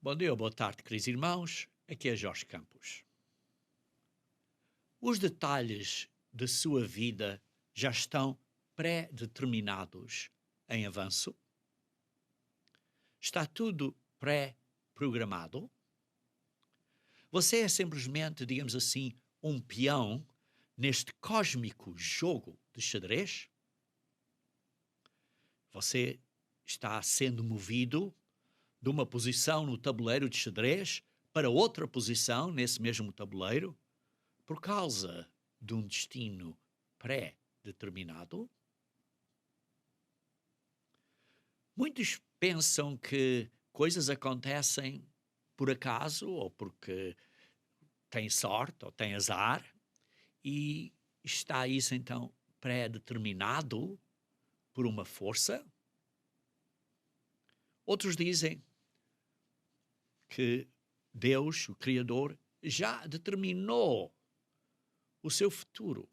Bom dia, boa tarde, queridos irmãos. Aqui é Jorge Campos. Os detalhes da sua vida já estão pré-determinados em avanço? Está tudo pré-programado? Você é simplesmente, digamos assim, um peão neste cósmico jogo de xadrez? Você está sendo movido de uma posição no tabuleiro de xadrez para outra posição nesse mesmo tabuleiro por causa de um destino pré-determinado? Muitos pensam que coisas acontecem por acaso ou porque têm sorte ou têm azar e está isso então pré-determinado por uma força? Outros dizem que Deus, o Criador, já determinou o seu futuro.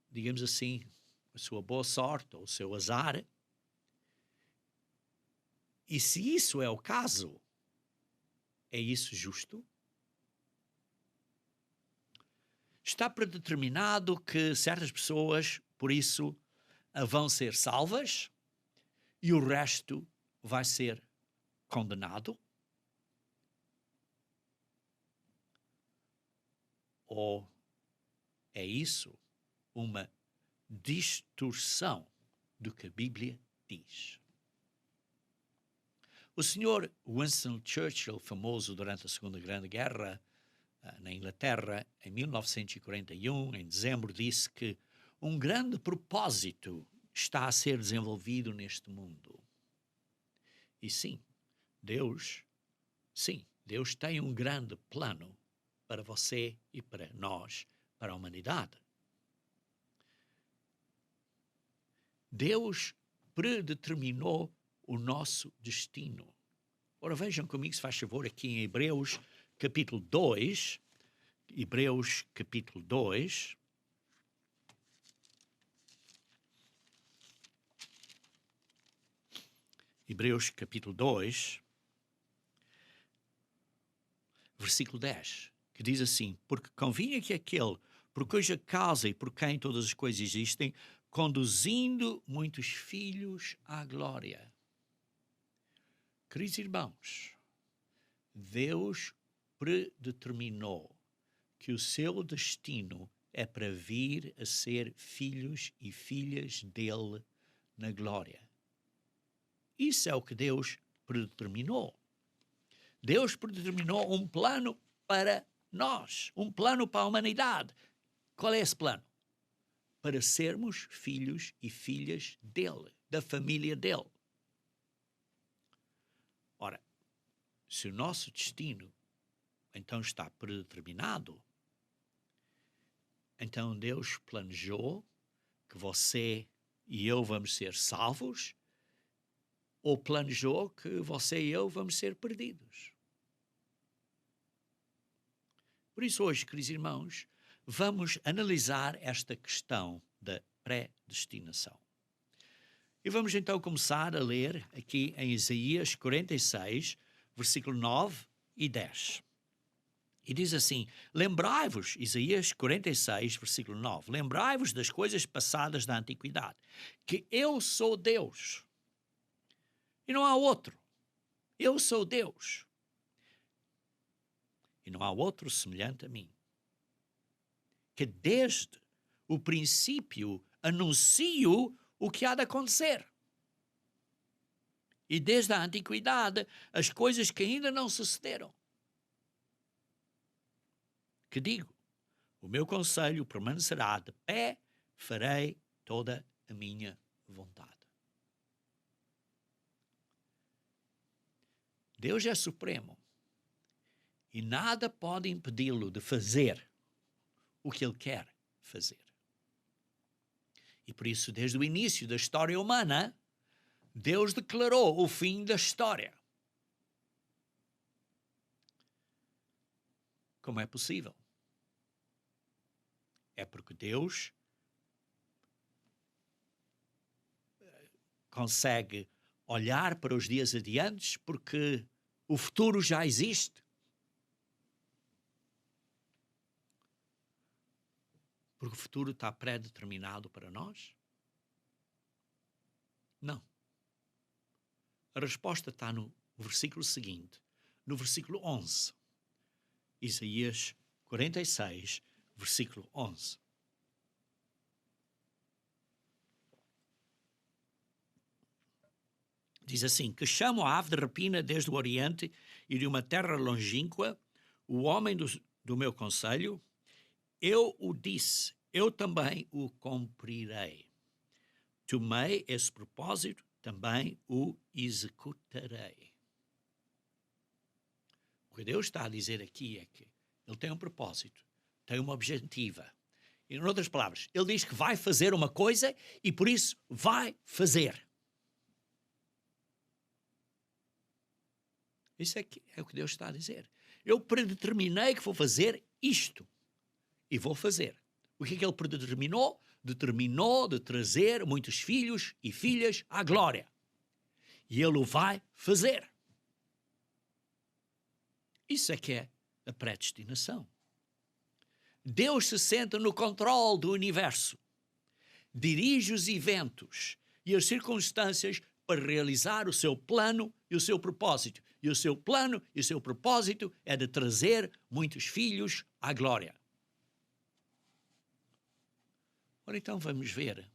Digamos assim, a sua boa sorte ou o seu azar. E se isso é o caso, é isso justo? Está predeterminado que certas pessoas, por isso, vão ser salvas e o resto vai ser condenado? Ou é isso uma distorção do que a Bíblia diz? O senhor Winston Churchill, famoso durante a Segunda Grande Guerra, na Inglaterra, em 1941, em dezembro, disse que um grande propósito está a ser desenvolvido neste mundo. E Deus tem um grande plano para você e para nós, para a humanidade. Deus predeterminou o nosso destino. Ora, vejam comigo, se faz favor, aqui em Hebreus, capítulo 2, Hebreus, capítulo 2, Hebreus, capítulo 2, versículo 10, que diz assim: porque convinha que aquele por cuja causa e por quem todas as coisas existem, conduzindo muitos filhos à glória. Queridos irmãos, Deus predeterminou que o seu destino é para vir a ser filhos e filhas dele na glória. Isso é o que Deus predeterminou. Deus predeterminou um plano para nós, um plano para a humanidade. Qual é esse plano? Para sermos filhos e filhas dele, da família dele. Ora, se o nosso destino então está predeterminado, então Deus planejou que você e eu vamos ser salvos, ou planejou que você e eu vamos ser perdidos. Por isso hoje, queridos irmãos, vamos analisar esta questão da predestinação. E vamos então começar a ler aqui em Isaías 46, versículo 9 e 10. E diz assim: lembrai-vos, Isaías 46, versículo 9, lembrai-vos das coisas passadas da antiguidade, que eu sou Deus e não há outro. Eu sou Deus e não há outro semelhante a mim, que desde o princípio anuncio o que há de acontecer. E desde a antiguidade as coisas que ainda não sucederam. Que digo, o meu conselho permanecerá de pé, farei toda a minha vontade. Deus é supremo e nada pode impedi-lo de fazer o que ele quer fazer. E por isso, desde o início da história humana, Deus declarou o fim da história. Como é possível? É porque Deus consegue olhar para os dias adiantes porque o futuro já existe? Porque o futuro está pré-determinado para nós? Não. A resposta está no versículo seguinte, no versículo 11. Isaías 46, versículo 11. Diz assim, que chamo a ave de rapina desde o Oriente e de uma terra longínqua, o homem do meu conselho, eu o disse, eu também o cumprirei. Tomei esse propósito, também o executarei. O que Deus está a dizer aqui é que Ele tem um propósito, tem uma objetiva. Em outras palavras, Ele diz que vai fazer uma coisa e por isso vai fazer. Isso é o que Deus está a dizer. Eu predeterminei que vou fazer isto e vou fazer. O que é que Ele predeterminou? Determinou de trazer muitos filhos e filhas à glória. E Ele o vai fazer. Isso é que é a predestinação. Deus se senta no controle do universo, dirige os eventos e as circunstâncias para realizar o seu plano e o seu propósito. E o seu plano e o seu propósito é de trazer muitos filhos à glória. Ora, então vamos ver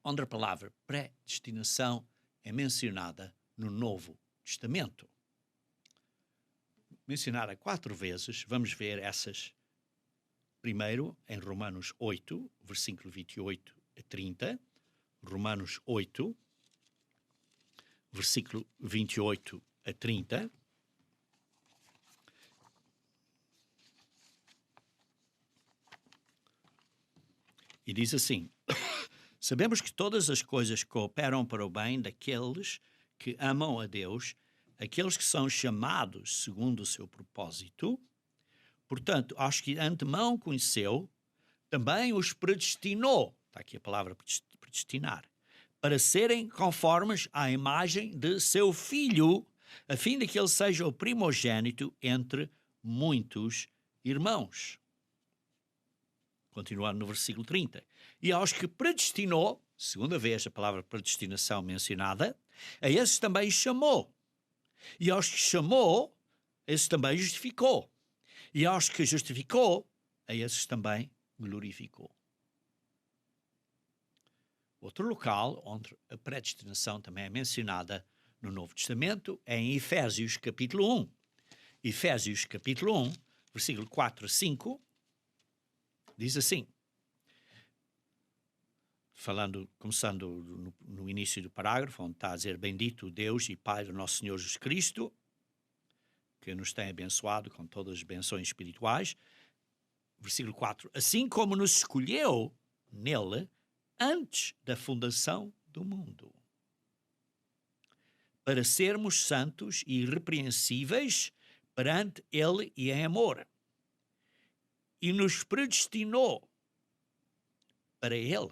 onde a palavra predestinação é mencionada no Novo Testamento. Mencionada 4 vezes, vamos ver essas. Primeiro, em Romanos 8, versículo 28 a 30. Romanos 8, versículo 28 a 30. E diz assim, sabemos que todas as coisas cooperam para o bem daqueles que amam a Deus, aqueles que são chamados segundo o seu propósito. Portanto, aos que antemão conheceu, também os predestinou, está aqui a palavra predestinar, para serem conformes à imagem de seu Filho, a fim de que ele seja o primogênito entre muitos irmãos. Continuando no versículo 30. E aos que predestinou, segunda vez a palavra predestinação mencionada, a esses também chamou. E aos que chamou, a esses também justificou. E aos que justificou, a esses também glorificou. Outro local onde a predestinação também é mencionada no Novo Testamento é em Efésios capítulo 1. Efésios capítulo 1, versículo 4 a 5, diz assim, começando no início do parágrafo, onde está a dizer, bendito Deus e Pai do nosso Senhor Jesus Cristo, que nos tem abençoado com todas as benções espirituais. Versículo 4, assim como nos escolheu nele antes da fundação do mundo, para sermos santos e irrepreensíveis perante ele e em amor. E nos predestinou para ele,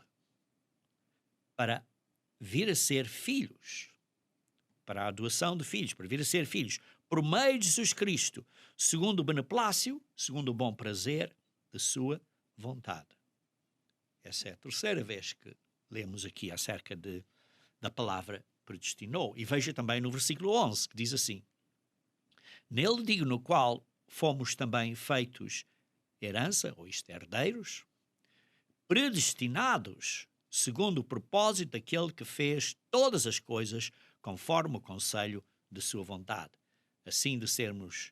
para vir a ser filhos, para a adoção de filhos, para vir a ser filhos, por meio de Jesus Cristo, segundo o beneplácito, segundo o bom prazer de sua vontade. Essa é a terceira vez que lemos aqui acerca da palavra predestinou. E veja também no versículo 11, que diz assim, nele digo no qual fomos também feitos herança, ou isto, herdeiros, predestinados segundo o propósito daquele que fez todas as coisas conforme o conselho de sua vontade. Assim de sermos,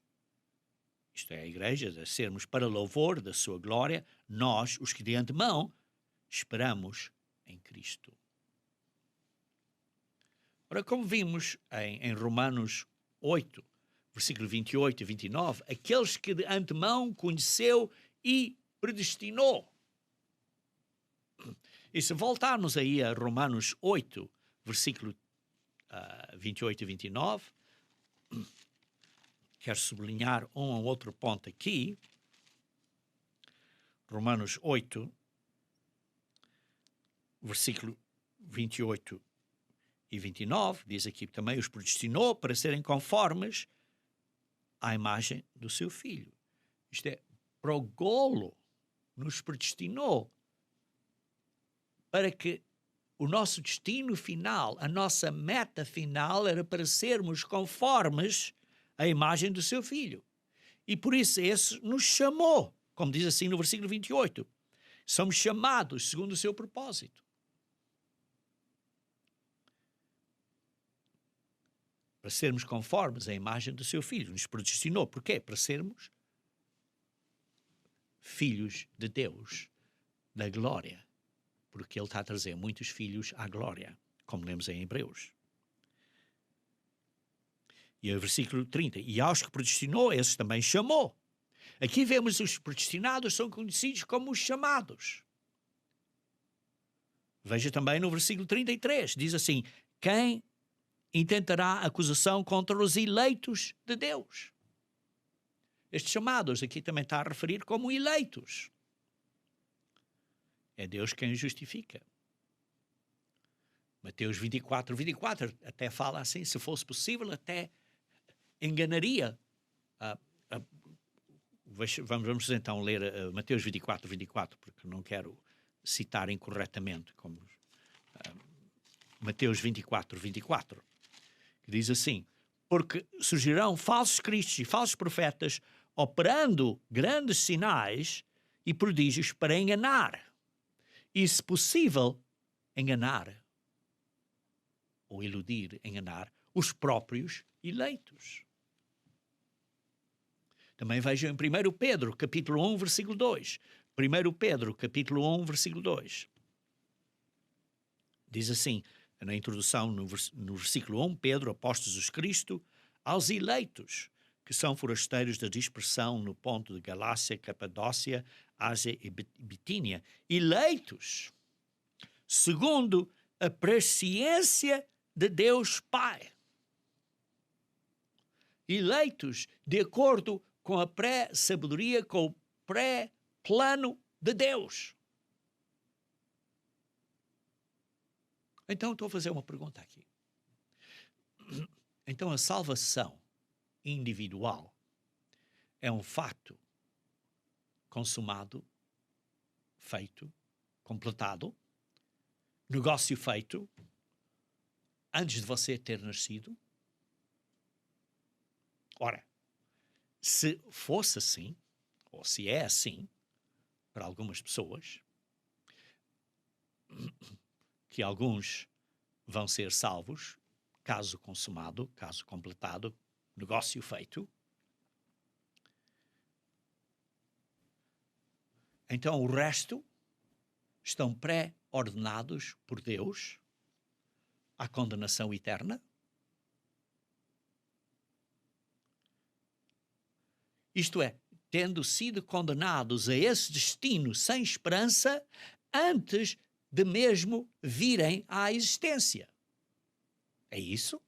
isto é a igreja, de sermos para louvor da sua glória, nós, os que de antemão, esperamos em Cristo. Ora, como vimos em Romanos 8, versículo 28 e 29, aqueles que de antemão conheceu e predestinou. E se voltarmos aí a Romanos 8, versículo 28 e 29, quero sublinhar um ou outro ponto aqui. Romanos 8, versículo 28 e 29, diz aqui também, os predestinou para serem conformes à imagem do seu Filho. Isto é, para o golo, nos predestinou para que o nosso destino final, a nossa meta final era para sermos conformes à imagem do seu Filho. E por isso esse nos chamou, como diz assim no versículo 28. Somos chamados segundo o seu propósito. Para sermos conformes à imagem do seu Filho. Nos predestinou. Porquê? Para sermos filhos de Deus, da glória. Porque Ele está a trazer muitos filhos à glória, como lemos em Hebreus. E o versículo 30. E aos que predestinou, esses também chamou. Aqui vemos os predestinados são conhecidos como os chamados. Veja também no versículo 33. Diz assim, quem intentará acusação contra os eleitos de Deus? Estes chamados aqui também está a referir como eleitos. É Deus quem os justifica. Mateus 24, 24 até fala assim, se fosse possível, até enganaria. Vamos então ler Mateus 24, 24, porque não quero citar incorretamente, como Mateus 24, 24, que diz assim, porque surgirão falsos cristos e falsos profetas, operando grandes sinais e prodígios para enganar. E, se possível, enganar, ou iludir, enganar, os próprios eleitos. Também vejam em 1 Pedro, capítulo 1, versículo 2. 1 Pedro, capítulo 1, versículo 2. Diz assim, na introdução, no versículo 1, Pedro, apóstolo de Jesus Cristo, aos eleitos, que são forasteiros da dispersão no ponto de Galácia, Capadócia, Ásia e Bitínia, eleitos segundo a presciência de Deus Pai. Eleitos de acordo com a pré-sabedoria, com o pré-plano de Deus. Então, estou a fazer uma pergunta aqui. Então, a salvação individual é um fato consumado, feito, completado, negócio feito, antes de você ter nascido? Ora, se fosse assim, ou se é assim, para algumas pessoas, que alguns vão ser salvos, caso consumado, caso completado, negócio feito, então o resto estão pré-ordenados por Deus à condenação eterna? Isto é, tendo sido condenados a esse destino sem esperança antes de mesmo virem à existência. É isso?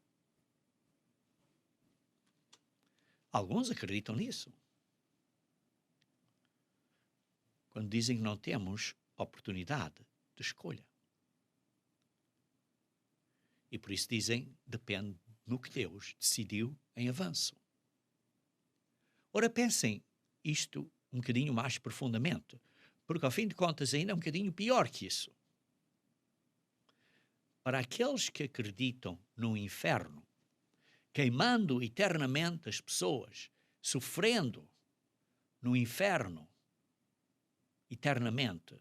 Alguns acreditam nisso. Quando dizem que não temos oportunidade de escolha. E por isso dizem, depende no que Deus decidiu em avanço. Ora, pensem isto um bocadinho mais profundamente, porque ao fim de contas ainda é um bocadinho pior que isso. Para aqueles que acreditam no inferno, queimando eternamente as pessoas, sofrendo no inferno eternamente,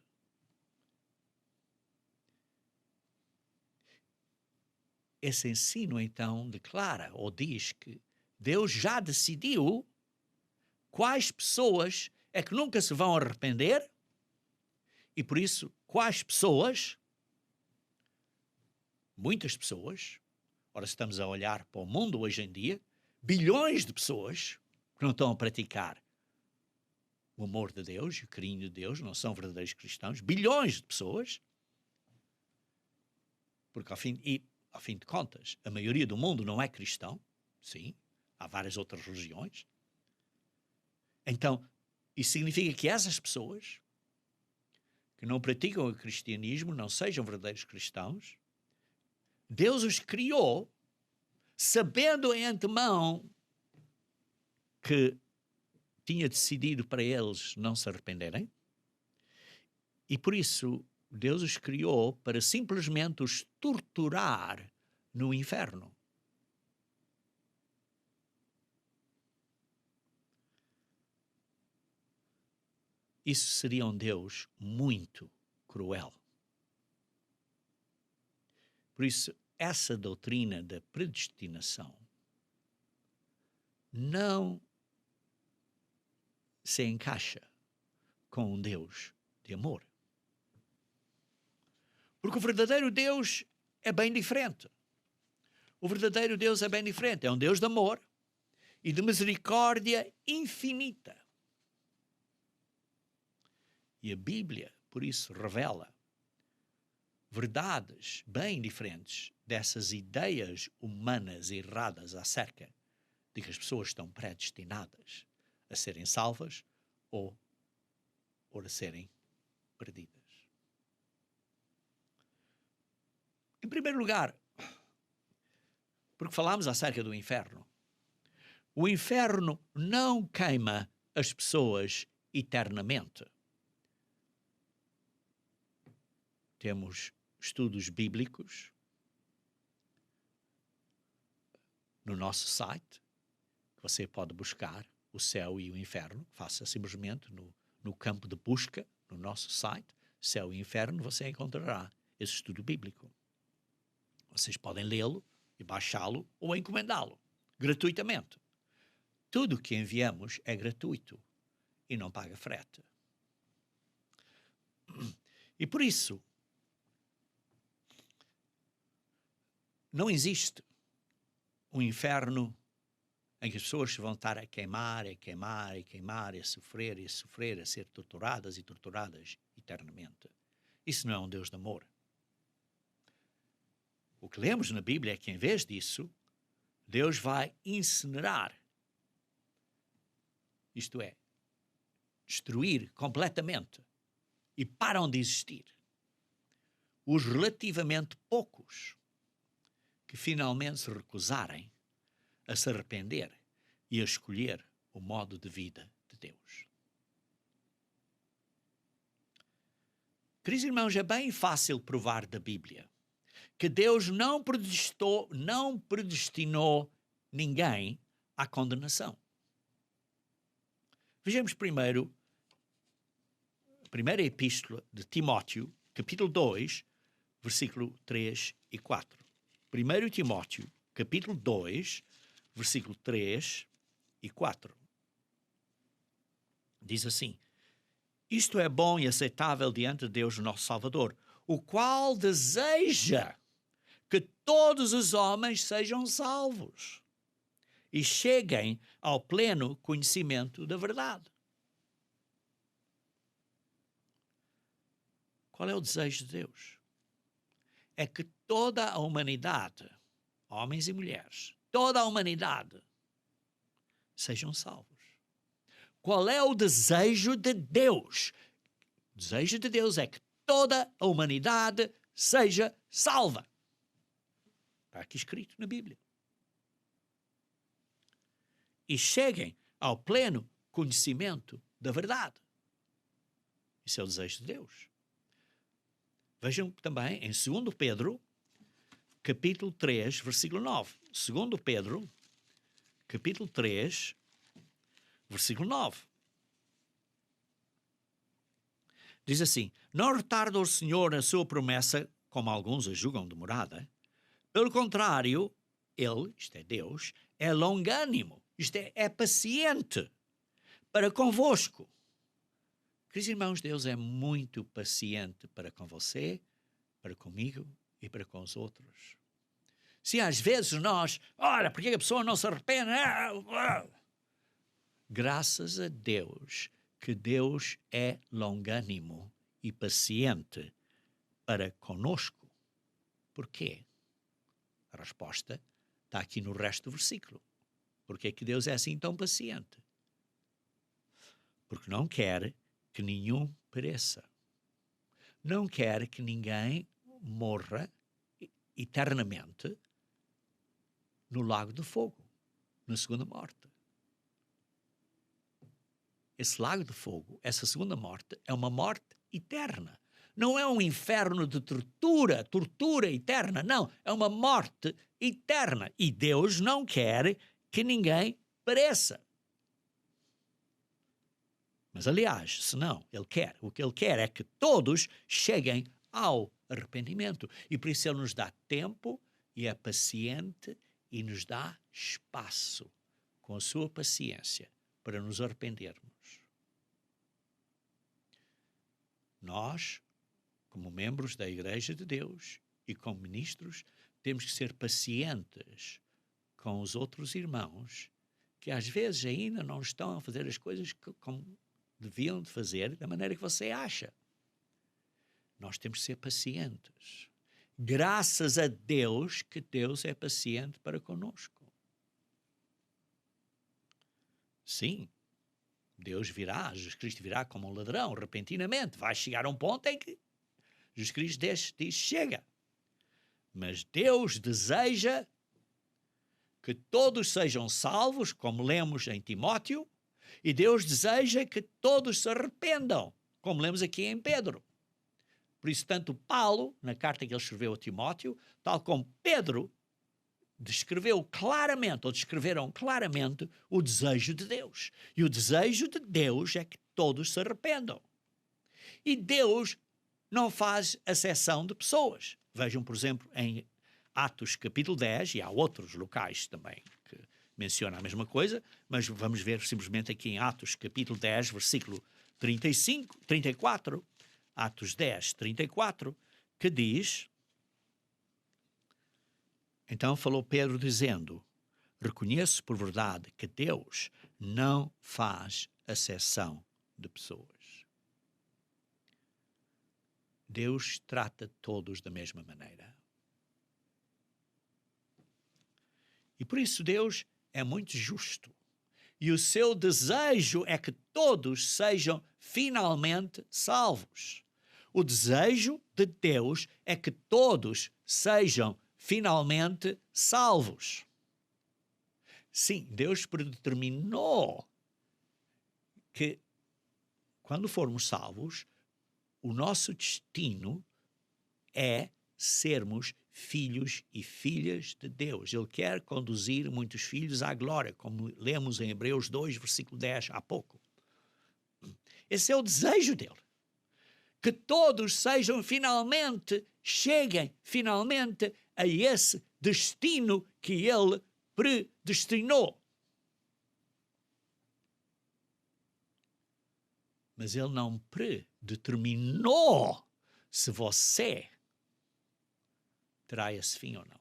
esse ensino então declara ou diz que Deus já decidiu quais pessoas é que nunca se vão arrepender e por isso quais pessoas, muitas pessoas, ora estamos a olhar para o mundo hoje em dia, bilhões de pessoas que não estão a praticar o amor de Deus e o carinho de Deus, não são verdadeiros cristãos, bilhões de pessoas, porque ao fim de contas, a maioria do mundo não é cristão, sim, há várias outras religiões. Então, isso significa que essas pessoas que não praticam o cristianismo, não sejam verdadeiros cristãos, Deus os criou sabendo em antemão que tinha decidido para eles não se arrependerem. E por isso Deus os criou para simplesmente os torturar no inferno. Isso seria um Deus muito cruel. Por isso, essa doutrina da predestinação não se encaixa com um Deus de amor. Porque o verdadeiro Deus é bem diferente. O verdadeiro Deus é bem diferente. É um Deus de amor e de misericórdia infinita. E a Bíblia, por isso, revela verdades bem diferentes dessas ideias humanas erradas acerca de que as pessoas estão predestinadas a serem salvas ou a serem perdidas. Em primeiro lugar, porque falámos acerca do inferno. O inferno não queima as pessoas eternamente. Temos estudos bíblicos no nosso site, que você pode buscar o céu e o inferno. Faça simplesmente no campo de busca, no nosso site, céu e inferno, você encontrará esse estudo bíblico. Vocês podem lê-lo e baixá-lo ou encomendá-lo, gratuitamente. Tudo o que enviamos é gratuito e não paga frete. E por isso, não existe um inferno em que as pessoas vão estar a queimar, a queimar, a queimar, a sofrer, a ser torturadas e torturadas eternamente. Isso não é um Deus de amor. O que lemos na Bíblia é que, em vez disso, Deus vai incinerar, isto é, destruir completamente, e param de existir os relativamente poucos que finalmente se recusarem a se arrepender e a escolher o modo de vida de Deus. Queridos irmãos, é bem fácil provar da Bíblia que Deus não predestinou ninguém à condenação. Vejamos primeiro a primeira epístola de Timóteo, capítulo 2, versículo 3 e 4. 1 Timóteo, capítulo 2, versículo 3 e 4. Diz assim: isto é bom e aceitável diante de Deus, nosso Salvador, o qual deseja que todos os homens sejam salvos e cheguem ao pleno conhecimento da verdade. Qual é o desejo de Deus? É que toda a humanidade, homens e mulheres, toda a humanidade, sejam salvos. Qual é o desejo de Deus? O desejo de Deus é que toda a humanidade seja salva. Está aqui escrito na Bíblia. E cheguem ao pleno conhecimento da verdade. Isso é o desejo de Deus. Vejam também em 2 Pedro, capítulo 3, versículo 9. 2 Pedro, capítulo 3, versículo 9. Diz assim: não retarda o Senhor a sua promessa, como alguns a julgam demorada. Pelo contrário, Ele, isto é Deus, é longânimo, isto é paciente para convosco. Queridos irmãos, Deus é muito paciente para com você, para comigo e para com os outros. Se às vezes nós, ora, porque a pessoa não se arrepende? Graças a Deus que Deus é longânimo e paciente para conosco. Por quê? A resposta está aqui no resto do versículo. Por que é que Deus é assim tão paciente? Porque não quer que nenhum pereça. Não quer que ninguém morra eternamente no lago de fogo, na segunda morte. Esse lago de fogo, essa segunda morte, é uma morte eterna. Não é um inferno de tortura eterna, não. É uma morte eterna. E Deus não quer que ninguém pereça. Mas, aliás, se não, Ele quer. O que Ele quer é que todos cheguem ao arrependimento. E por isso Ele nos dá tempo e é paciente e nos dá espaço com a sua paciência para nos arrependermos. Nós, como membros da Igreja de Deus e como ministros, temos que ser pacientes com os outros irmãos que às vezes ainda não estão a fazer as coisas como deviam de fazer da maneira que você acha. Nós temos que ser pacientes. Graças a Deus que Deus é paciente para conosco. Sim, Deus virá, Jesus Cristo virá como um ladrão, repentinamente. Vai chegar a um ponto em que Jesus Cristo diz chega. Mas Deus deseja que todos sejam salvos, como lemos em Timóteo, e Deus deseja que todos se arrependam, como lemos aqui em Pedro. Por isso, tanto Paulo, na carta que ele escreveu a Timóteo, tal como Pedro, descreveram claramente o desejo de Deus. E o desejo de Deus é que todos se arrependam. E Deus não faz acepção de pessoas. Vejam, por exemplo, em Atos capítulo 10, e há outros locais também que mencionam a mesma coisa, mas vamos ver simplesmente aqui em Atos capítulo 10, versículo 34, Atos 10, 34, que diz... Então falou Pedro dizendo, reconheço por verdade que Deus não faz acepção de pessoas. Deus trata todos da mesma maneira. E por isso Deus é muito justo. E o seu desejo é que todos sejam finalmente salvos. O desejo de Deus é que todos sejam finalmente salvos. Sim, Deus predeterminou que quando formos salvos, o nosso destino é sermos filhos e filhas de Deus. Ele quer conduzir muitos filhos à glória, como lemos em Hebreus 2, versículo 10, há pouco. Esse é o desejo dele. Que todos sejam finalmente, cheguem finalmente a esse destino que ele predestinou. Mas ele não predeterminou se você terá esse fim ou não.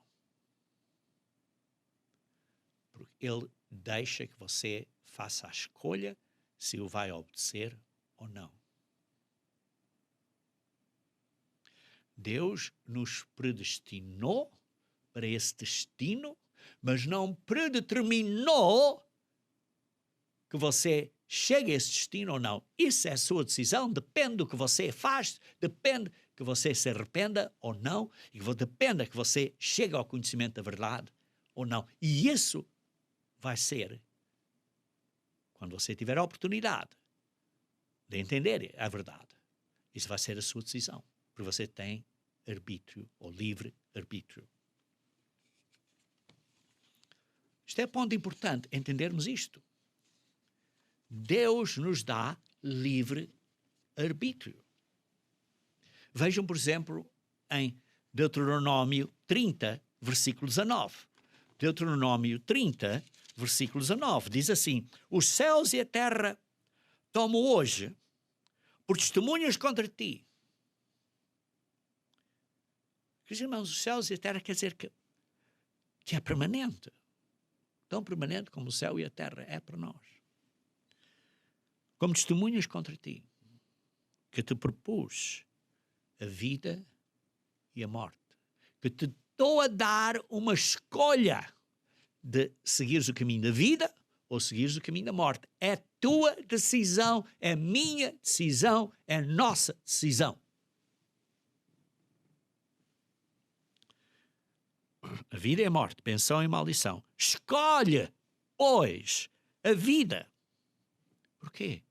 Porque ele deixa que você faça a escolha se o vai obedecer ou não. Deus nos predestinou para esse destino, mas não predeterminou que você chegue a esse destino ou não. Isso é a sua decisão, depende do que você faz, depende que você se arrependa ou não, e depende que você chegue ao conhecimento da verdade ou não. E isso vai ser quando você tiver a oportunidade de entender a verdade. Isso vai ser a sua decisão, porque você tem arbítrio ou livre arbítrio. Isto é ponto importante, entendermos isto. Deus nos dá livre arbítrio. Vejam, por exemplo, em Deuteronômio 30, versículo 19. Deuteronômio 30, versículo 19, diz assim: os céus e a terra tomo hoje por testemunhas contra ti. Queridos irmãos, os céus e a terra quer dizer que é permanente. Tão permanente como o céu e a terra é para nós. Como testemunhas contra ti, que te propus a vida e a morte, que te estou a dar uma escolha de seguires o caminho da vida ou seguires o caminho da morte. É tua decisão, é minha decisão, é nossa decisão. A vida e a morte, bênção e maldição. Escolhe, pois, a vida. Porquê?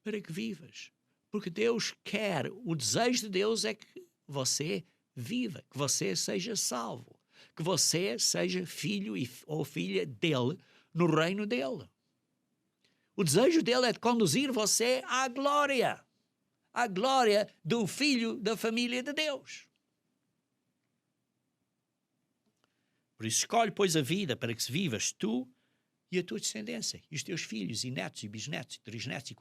Para que vivas. Porque Deus quer, o desejo de Deus é que você viva, que você seja salvo, que você seja filho ou filha dele no reino dele. O desejo dele é de conduzir você à glória de um filho da família de Deus. Por isso escolhe, pois, a vida para que se vivas tu e a tua descendência, e os teus filhos, e netos, e bisnetos, e trisnetos, e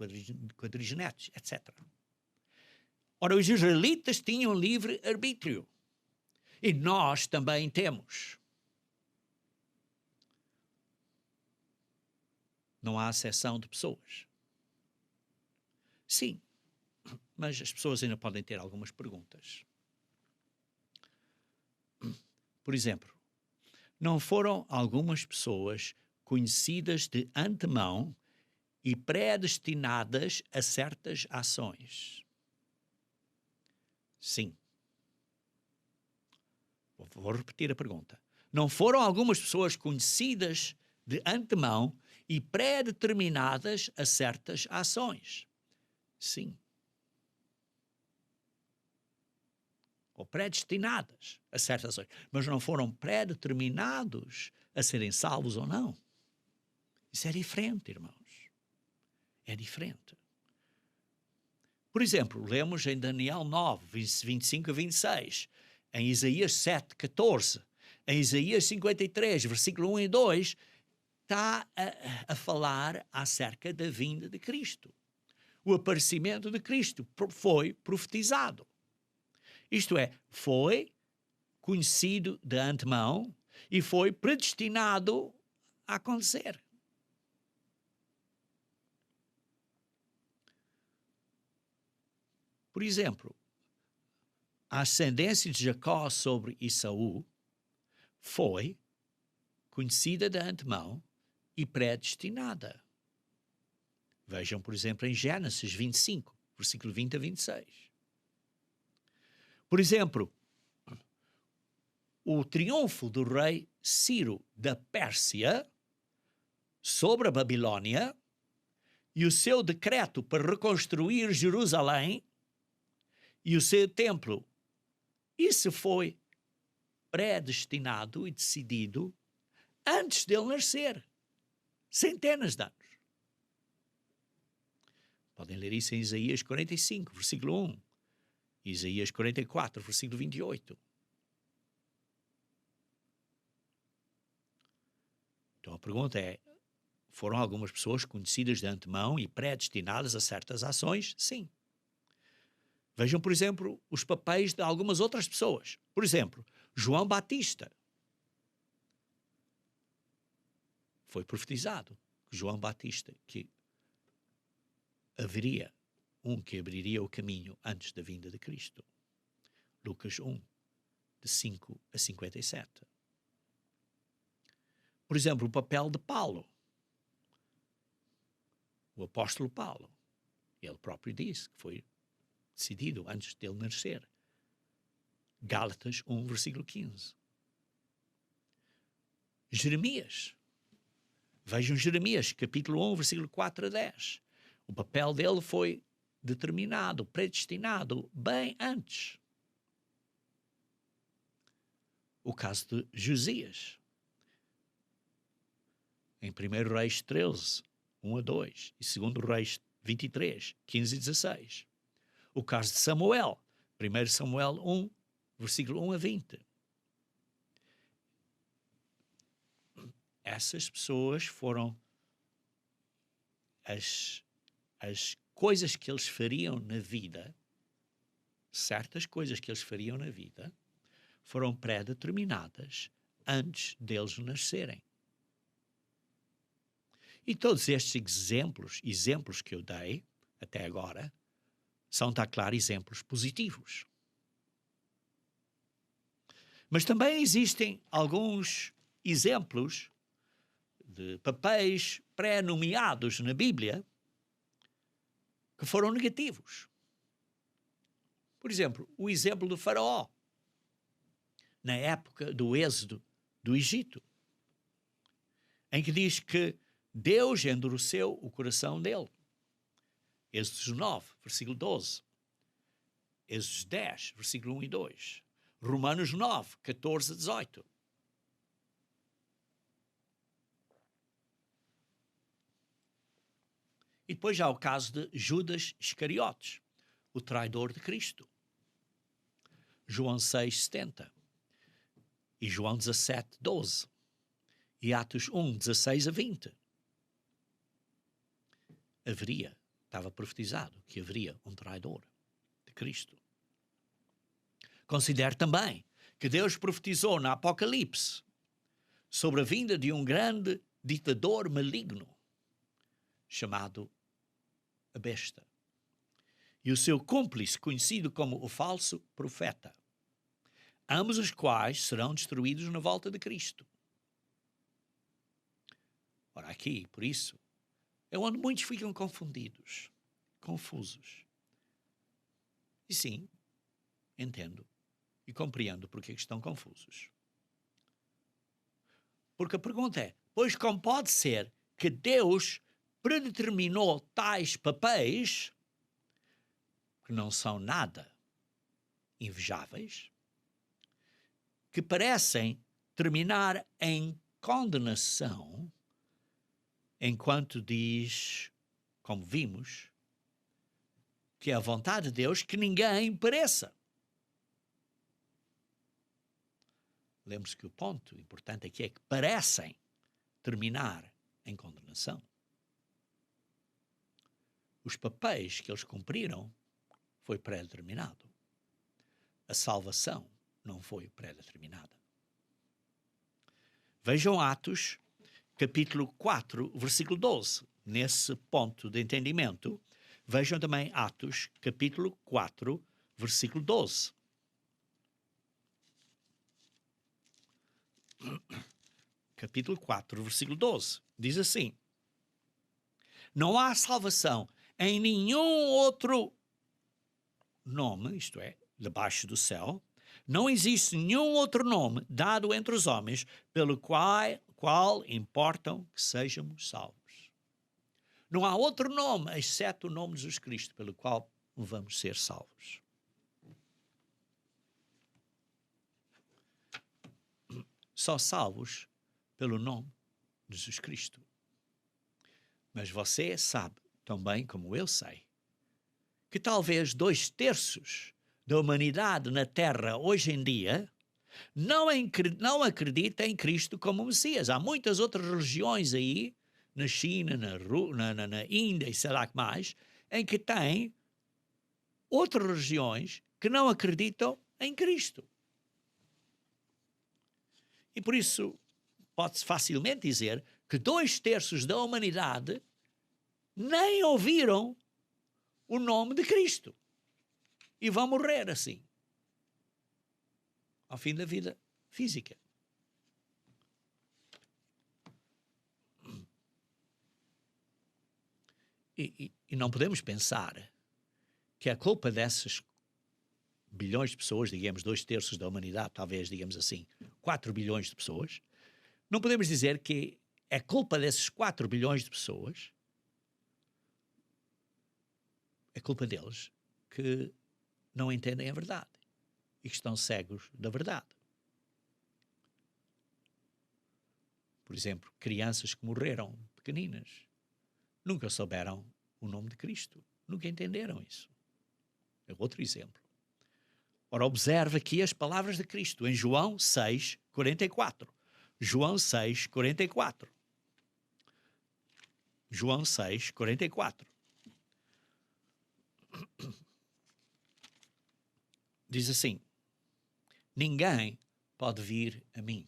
quadrigenetos, etc. Ora, os israelitas tinham livre arbítrio. E nós também temos. Não há exceção de pessoas. Sim, mas as pessoas ainda podem ter algumas perguntas. Por exemplo, não foram algumas pessoas conhecidas de antemão e predestinadas a certas ações? Sim. Vou repetir a pergunta. Não foram algumas pessoas conhecidas de antemão e pré-determinadas a certas ações? Sim. Ou predestinadas a certas ações. Mas não foram pré-determinados a serem salvos ou não. Isso é diferente, irmãos. É diferente. Por exemplo, lemos em Daniel 9, 25 a 26, em Isaías 7, 14, em Isaías 53, versículo 1 e 2, está a falar acerca da vinda de Cristo. O aparecimento de Cristo foi profetizado. Isto é, foi conhecido de antemão e foi predestinado a acontecer. Por exemplo, a ascendência de Jacó sobre Esaú foi conhecida de antemão e predestinada. Vejam, por exemplo, em Gênesis 25, versículo 20 a 26. Por exemplo, o triunfo do rei Ciro da Pérsia sobre a Babilônia e o seu decreto para reconstruir Jerusalém e o seu templo, isso foi predestinado e decidido antes dele nascer, centenas de anos. Podem ler isso em Isaías 45, versículo 1, Isaías 44, versículo 28. Então a pergunta é, foram algumas pessoas conhecidas de antemão e predestinadas a certas ações? Sim. Vejam, por exemplo, os papéis de algumas outras pessoas. Por exemplo, João Batista. Foi profetizado, João Batista, que haveria um que abriria o caminho antes da vinda de Cristo. Lucas 1, de 5 a 57. Por exemplo, o papel de Paulo. O apóstolo Paulo. Ele próprio disse que foi decidido antes dele nascer. Gálatas 1, versículo 15. Jeremias. Vejam Jeremias, capítulo 1, versículo 4 a 10. O papel dele foi determinado, predestinado, bem antes. O caso de Josias. Em 1 Reis 13, 1 a 2. E 2 Reis 23, 15 e 16. O caso de Samuel. 1 Samuel 1, versículo 1 a 20. Essas pessoas foram as coisas que eles fariam na vida, certas coisas que eles fariam na vida, foram pré-determinadas antes deles nascerem. E todos estes exemplos que eu dei até agora, são, está claro, exemplos positivos. Mas também existem alguns exemplos de papéis pré-nomeados na Bíblia que foram negativos. Por exemplo, o exemplo do Faraó. Na época do Êxodo do Egito, em que diz que Deus endureceu o coração dele. Êxodo 9, versículo 12. Êxodo 10, versículo 1 e 2. Romanos 9, 14 a 18. E depois já o caso de Judas Iscariotes, o traidor de Cristo. João 6, 70. E João 17, 12. E Atos 1, 16 a 20. Estava profetizado que haveria um traidor de Cristo. Considere também que Deus profetizou na Apocalipse sobre a vinda de um grande ditador maligno chamado a Besta e o seu cúmplice conhecido como o falso profeta, ambos os quais serão destruídos na volta de Cristo. Ora, aqui, por isso, é onde muitos ficam confundidos, confusos. E sim, entendo e compreendo porque estão confusos. Porque a pergunta é, pois como pode ser que Deus predeterminou tais papéis que não são nada invejáveis, que parecem terminar em condenação, enquanto diz, como vimos, que é a vontade de Deus que ninguém pereça. Lembre-se que o ponto importante aqui é que parecem terminar em condenação. Os papéis que eles cumpriram foi pré-determinado. A salvação não foi pré-determinada. Vejam Atos, capítulo 4, versículo 12. Nesse ponto de entendimento, vejam também Atos, capítulo 4, versículo 12. Capítulo 4, versículo 12. Diz assim: não há salvação em nenhum outro nome, isto é, debaixo do céu, não existe nenhum outro nome dado entre os homens pelo qual importam que sejamos salvos. Não há outro nome, exceto o nome de Jesus Cristo, pelo qual vamos ser salvos. Só salvos pelo nome de Jesus Cristo. Mas você sabe, tão bem como eu sei, que talvez 2/3 da humanidade na Terra hoje em dia não acredita em Cristo como Messias. Há muitas outras religiões aí, na China, na Índia e sei lá que mais, em que tem outras religiões que não acreditam em Cristo. E por isso pode-se facilmente dizer que 2/3 da humanidade nem ouviram o nome de Cristo e vão morrer assim, ao fim da vida física. E não podemos pensar que a culpa dessas bilhões de pessoas, digamos 2/3 da humanidade, talvez digamos assim 4 bilhões de pessoas, não podemos dizer que é culpa desses 4 bilhões de pessoas, é culpa deles que não entendem a verdade e que estão cegos da verdade. Por exemplo, crianças que morreram pequeninas nunca souberam o nome de Cristo, nunca entenderam isso. É outro exemplo. Ora, observe aqui as palavras de Cristo em João 6, 44. João 6, 44. João 6, 44. Diz assim: ninguém pode vir a mim.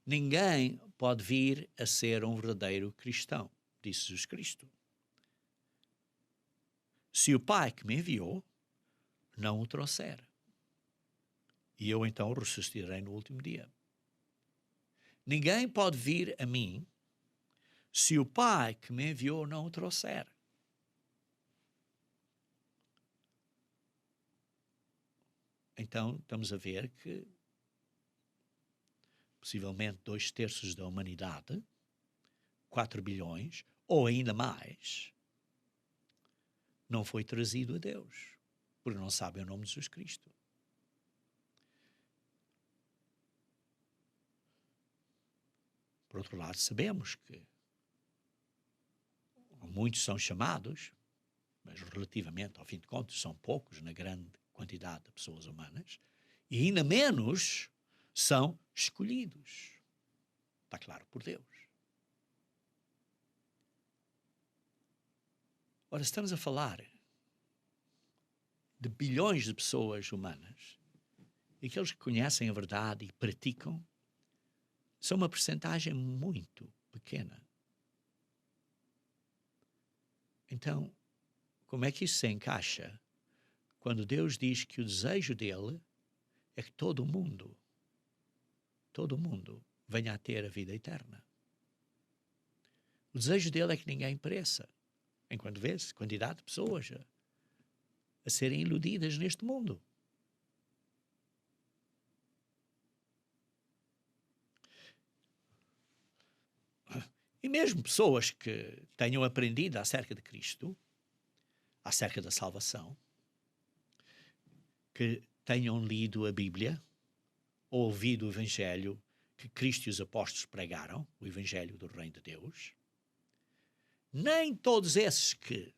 Ninguém pode vir a ser um verdadeiro cristão, disse Jesus Cristo, se o Pai que me enviou não o trouxer. E eu então ressuscitarei no último dia. Ninguém pode vir a mim se o Pai que me enviou não o trouxer. Então estamos a ver que possivelmente 2/3 da humanidade, 4 bilhões, ou ainda mais, não foi trazido a Deus, porque não sabem o nome de Jesus Cristo. Por outro lado, sabemos que muitos são chamados, mas relativamente, ao fim de contas, são poucos na grande quantidade de pessoas humanas, e ainda menos são escolhidos. Está claro, por Deus. Ora, estamos a falar de bilhões de pessoas humanas, e aqueles que conhecem a verdade e praticam são uma percentagem muito pequena. Então, como é que isso se encaixa quando Deus diz que o desejo dele é que todo mundo venha a ter a vida eterna? O desejo dele é que ninguém pereça, enquanto vê-se quantidade de pessoas a serem iludidas neste mundo. E mesmo pessoas que tenham aprendido acerca de Cristo, acerca da salvação, que tenham lido a Bíblia, ou ouvido o Evangelho que Cristo e os apóstolos pregaram, o Evangelho do Reino de Deus, nem todos esses que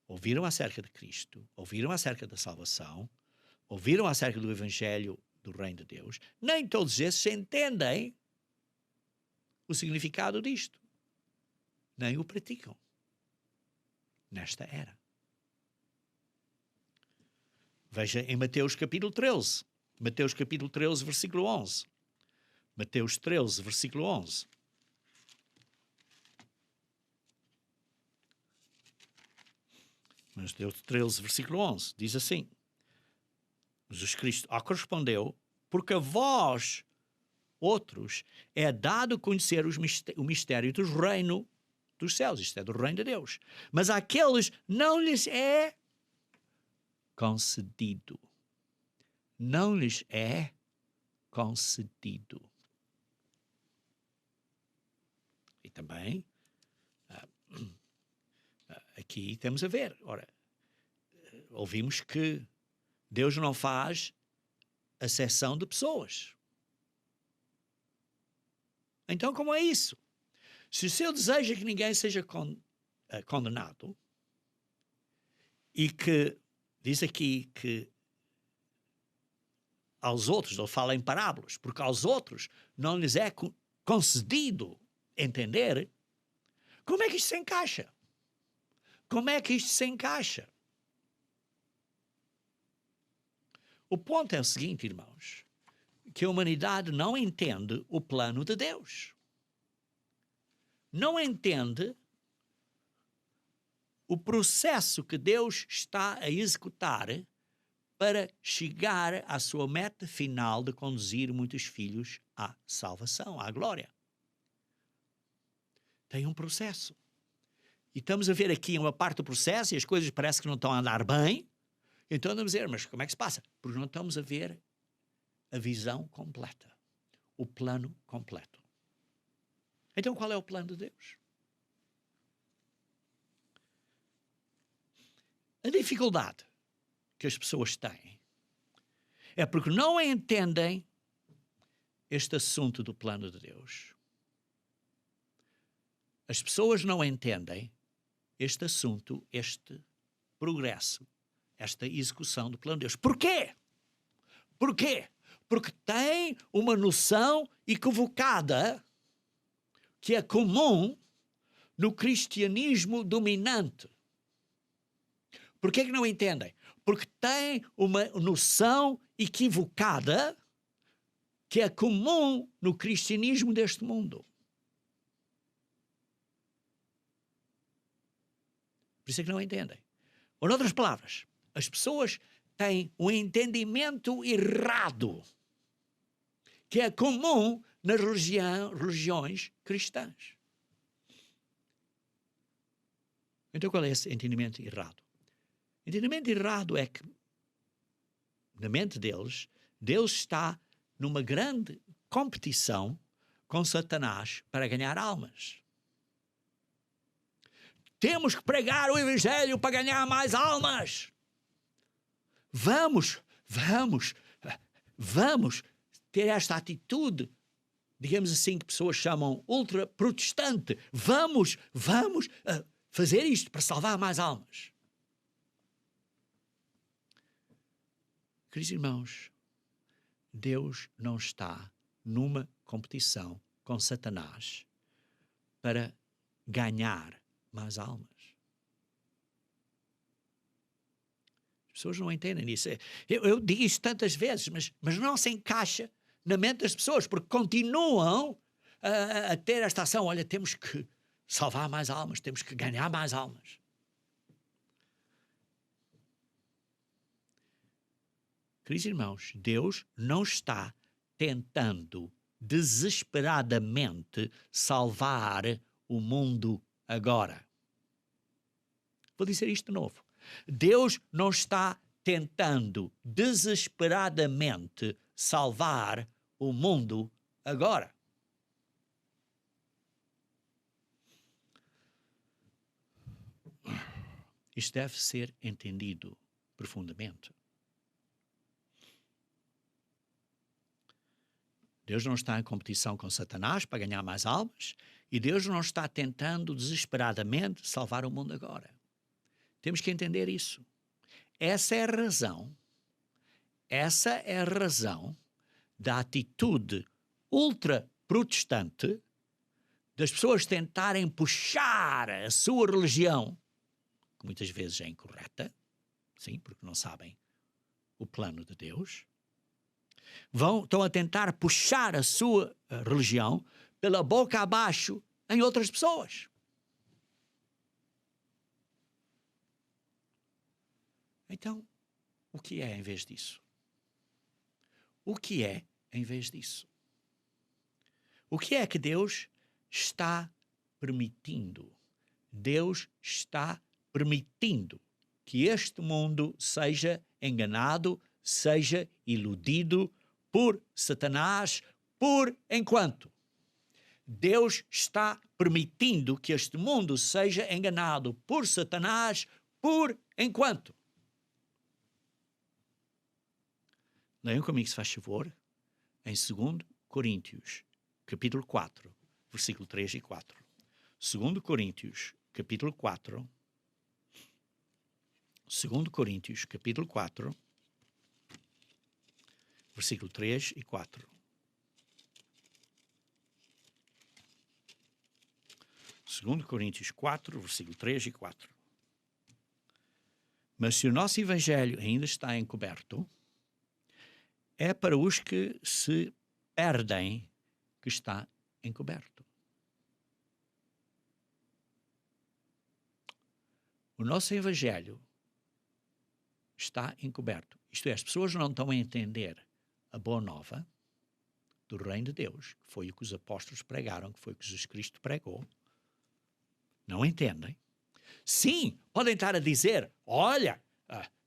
ouviram acerca de Cristo, ouviram acerca da salvação, ouviram acerca do Evangelho do Reino de Deus, nem todos esses entendem o significado disto, nem o praticam nesta era. Veja em Mateus capítulo 13, Mateus capítulo 13, versículo 11. Mateus 13, versículo 11. Mateus 13, versículo 11, diz assim: Jesus Cristo correspondeu, porque a vós, outros, é dado conhecer o mistério do reino dos céus, isto é, do reino de Deus. Mas àqueles não lhes é concedido. Não lhes é concedido. E também, aqui temos a ver. Ora, ouvimos que Deus não faz acepção de pessoas. Então, como é isso? Se o seu desejo é que ninguém seja condenado, e que diz aqui que aos outros, ele fala em parábolas, porque aos outros não lhes é concedido entender, como é que isto se encaixa? Como é que isto se encaixa? O ponto é o seguinte, irmãos, que a humanidade não entende o plano de Deus. Não entende o processo que Deus está a executar para chegar à sua meta final de conduzir muitos filhos à salvação, à glória. Tem um processo. E estamos a ver aqui uma parte do processo e as coisas parecem que não estão a andar bem. Então andamos a dizer, mas como é que se passa? Porque não estamos a ver a visão completa, o plano completo. Então qual é o plano de Deus? A dificuldade que as pessoas têm é porque não entendem este assunto do plano de Deus. As pessoas não entendem este assunto, este progresso, esta execução do plano de Deus. Porquê? Porquê? Porque têm uma noção equivocada que é comum no cristianismo dominante. Porquê que não entendem? Porque têm uma noção equivocada que é comum no cristianismo deste mundo. Por isso é que não entendem. Ou, noutras palavras, as pessoas têm um entendimento errado que é comum nas religiões cristãs. Então qual é esse entendimento errado? O entendimento errado é que, na mente deles, Deus está numa grande competição com Satanás para ganhar almas. Temos que pregar o Evangelho para ganhar mais almas. Vamos ter esta atitude, digamos assim, que pessoas chamam ultra-protestante. Vamos fazer isto para salvar mais almas. Queridos irmãos, Deus não está numa competição com Satanás para ganhar mais almas. As pessoas não entendem isso. Eu digo isto tantas vezes, mas não se encaixa na mente das pessoas, porque continuam a ter esta ação. Olha, temos que salvar mais almas, temos que ganhar mais almas. Queridos irmãos, Deus não está tentando desesperadamente salvar o mundo agora. Vou dizer isto de novo. Deus não está tentando desesperadamente salvar o mundo agora. Isto deve ser entendido profundamente. Deus não está em competição com Satanás para ganhar mais almas e Deus não está tentando desesperadamente salvar o mundo agora. Temos que entender isso. Essa é a razão da atitude ultra-protestante das pessoas tentarem puxar a sua religião, que muitas vezes é incorreta, sim, porque não sabem o plano de Deus. Estão a tentar puxar a sua religião pela boca abaixo em outras pessoas. Então, o que é em vez disso? O que é em vez disso? O que é que Deus está permitindo? Deus está permitindo que este mundo seja enganado, seja iludido por Satanás por enquanto. Deus está permitindo que este mundo seja enganado por Satanás por enquanto. Leiam comigo, se faz favor, em 2 Coríntios, capítulo 4, versículo 3 e 4. 2 Coríntios, capítulo 4. 2 Coríntios, capítulo 4, versículo 3 e 4. 2 Coríntios 4, versículo 3 e 4. Mas se o nosso evangelho ainda está encoberto, é para os que se perdem que está encoberto. O nosso evangelho está encoberto. Isto é, as pessoas não estão a entender a boa nova do reino de Deus, que foi o que os apóstolos pregaram, que foi o que Jesus Cristo pregou. Não entendem. Sim, podem estar a dizer, olha,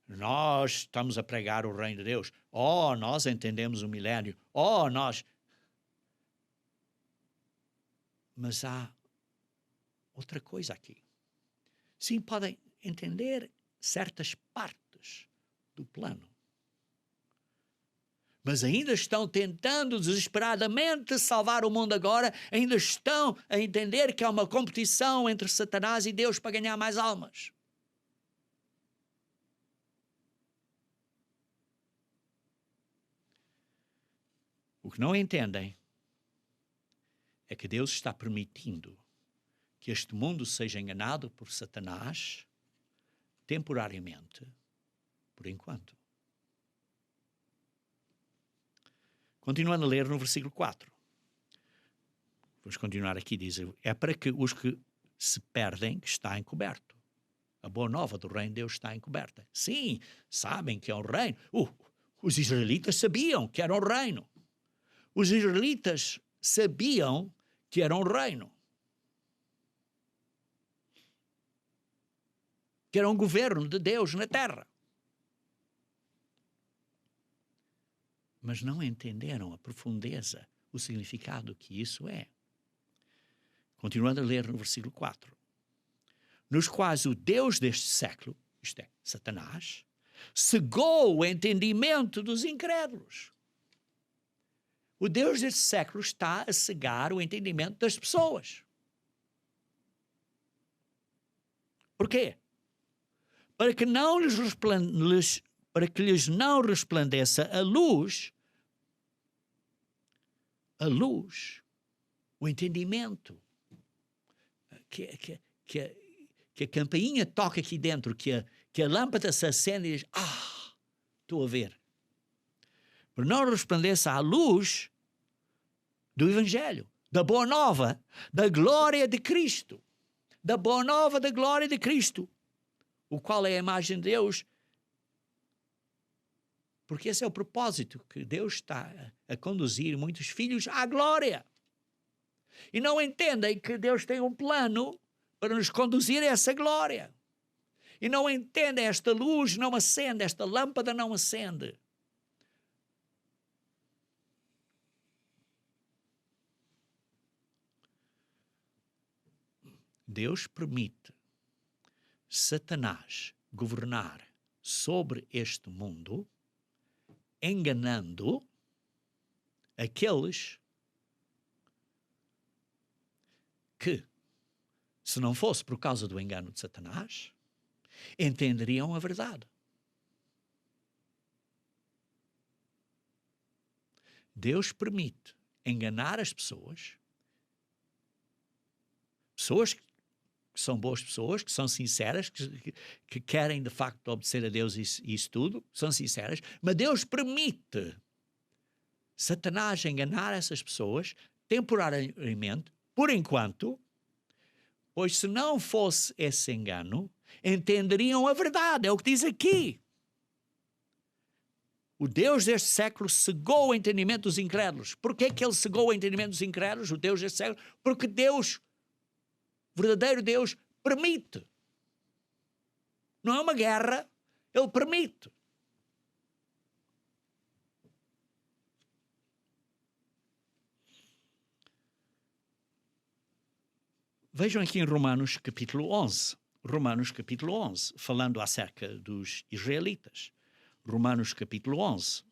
nós estamos a pregar o reino de Deus. Nós entendemos o milénio. Nós... Mas há outra coisa aqui. Sim, podem entender certas partes do plano. Mas ainda estão tentando desesperadamente salvar o mundo agora, ainda estão a entender que há uma competição entre Satanás e Deus para ganhar mais almas. O que não entendem é que Deus está permitindo que este mundo seja enganado por Satanás temporariamente, por enquanto. Continuando a ler no versículo 4. Vamos continuar aqui, diz, é para que os que se perdem que está encoberto. A boa nova do reino de Deus está encoberta. Sim, sabem que é um reino. Os israelitas sabiam que era um reino. Os israelitas sabiam que era um reino. Que era um governo de Deus na terra. Mas não entenderam a profundeza, o significado que isso é. Continuando a ler no versículo 4. Nos quais o Deus deste século, isto é, Satanás, cegou o entendimento dos incrédulos. O Deus deste século está a cegar o entendimento das pessoas. Por quê? Para que lhes não resplandeça a luz, o entendimento, que a campainha toca aqui dentro, que a lâmpada se acende e diz, estou a ver. Para não resplandeça a luz do Evangelho, da boa nova, da glória de Cristo, da boa nova da glória de Cristo, o qual é a imagem de Deus, porque esse é o propósito, que Deus está a conduzir muitos filhos à glória. E não entendem que Deus tem um plano para nos conduzir a essa glória. E não entendem, esta luz não acende, esta lâmpada não acende. Deus permite Satanás governar sobre este mundo, enganando aqueles que, se não fosse por causa do engano de Satanás, entenderiam a verdade. Deus permite enganar as pessoas que são boas pessoas, que são sinceras, que querem de facto obedecer a Deus e isso tudo, são sinceras, mas Deus permite Satanás enganar essas pessoas temporariamente, por enquanto, pois se não fosse esse engano, entenderiam a verdade, é o que diz aqui. O Deus deste século cegou o entendimento dos incrédulos. Por que ele cegou o entendimento dos incrédulos, o Deus deste século? Porque Deus, verdadeiro Deus, permite. Não é uma guerra, ele permite. Vejam aqui em Romanos capítulo 11. Romanos capítulo 11, falando acerca dos israelitas. Romanos capítulo 11.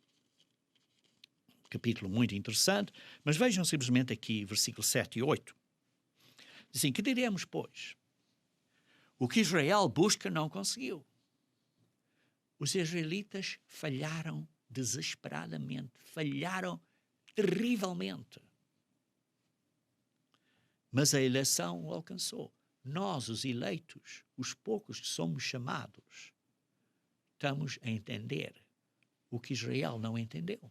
Capítulo muito interessante, mas vejam simplesmente aqui versículos 7 e 8. Diz assim, que diremos, pois? O que Israel busca não conseguiu. Os israelitas falharam desesperadamente, falharam terrivelmente. Mas a eleição o alcançou. Nós, os eleitos, os poucos que somos chamados, estamos a entender o que Israel não entendeu.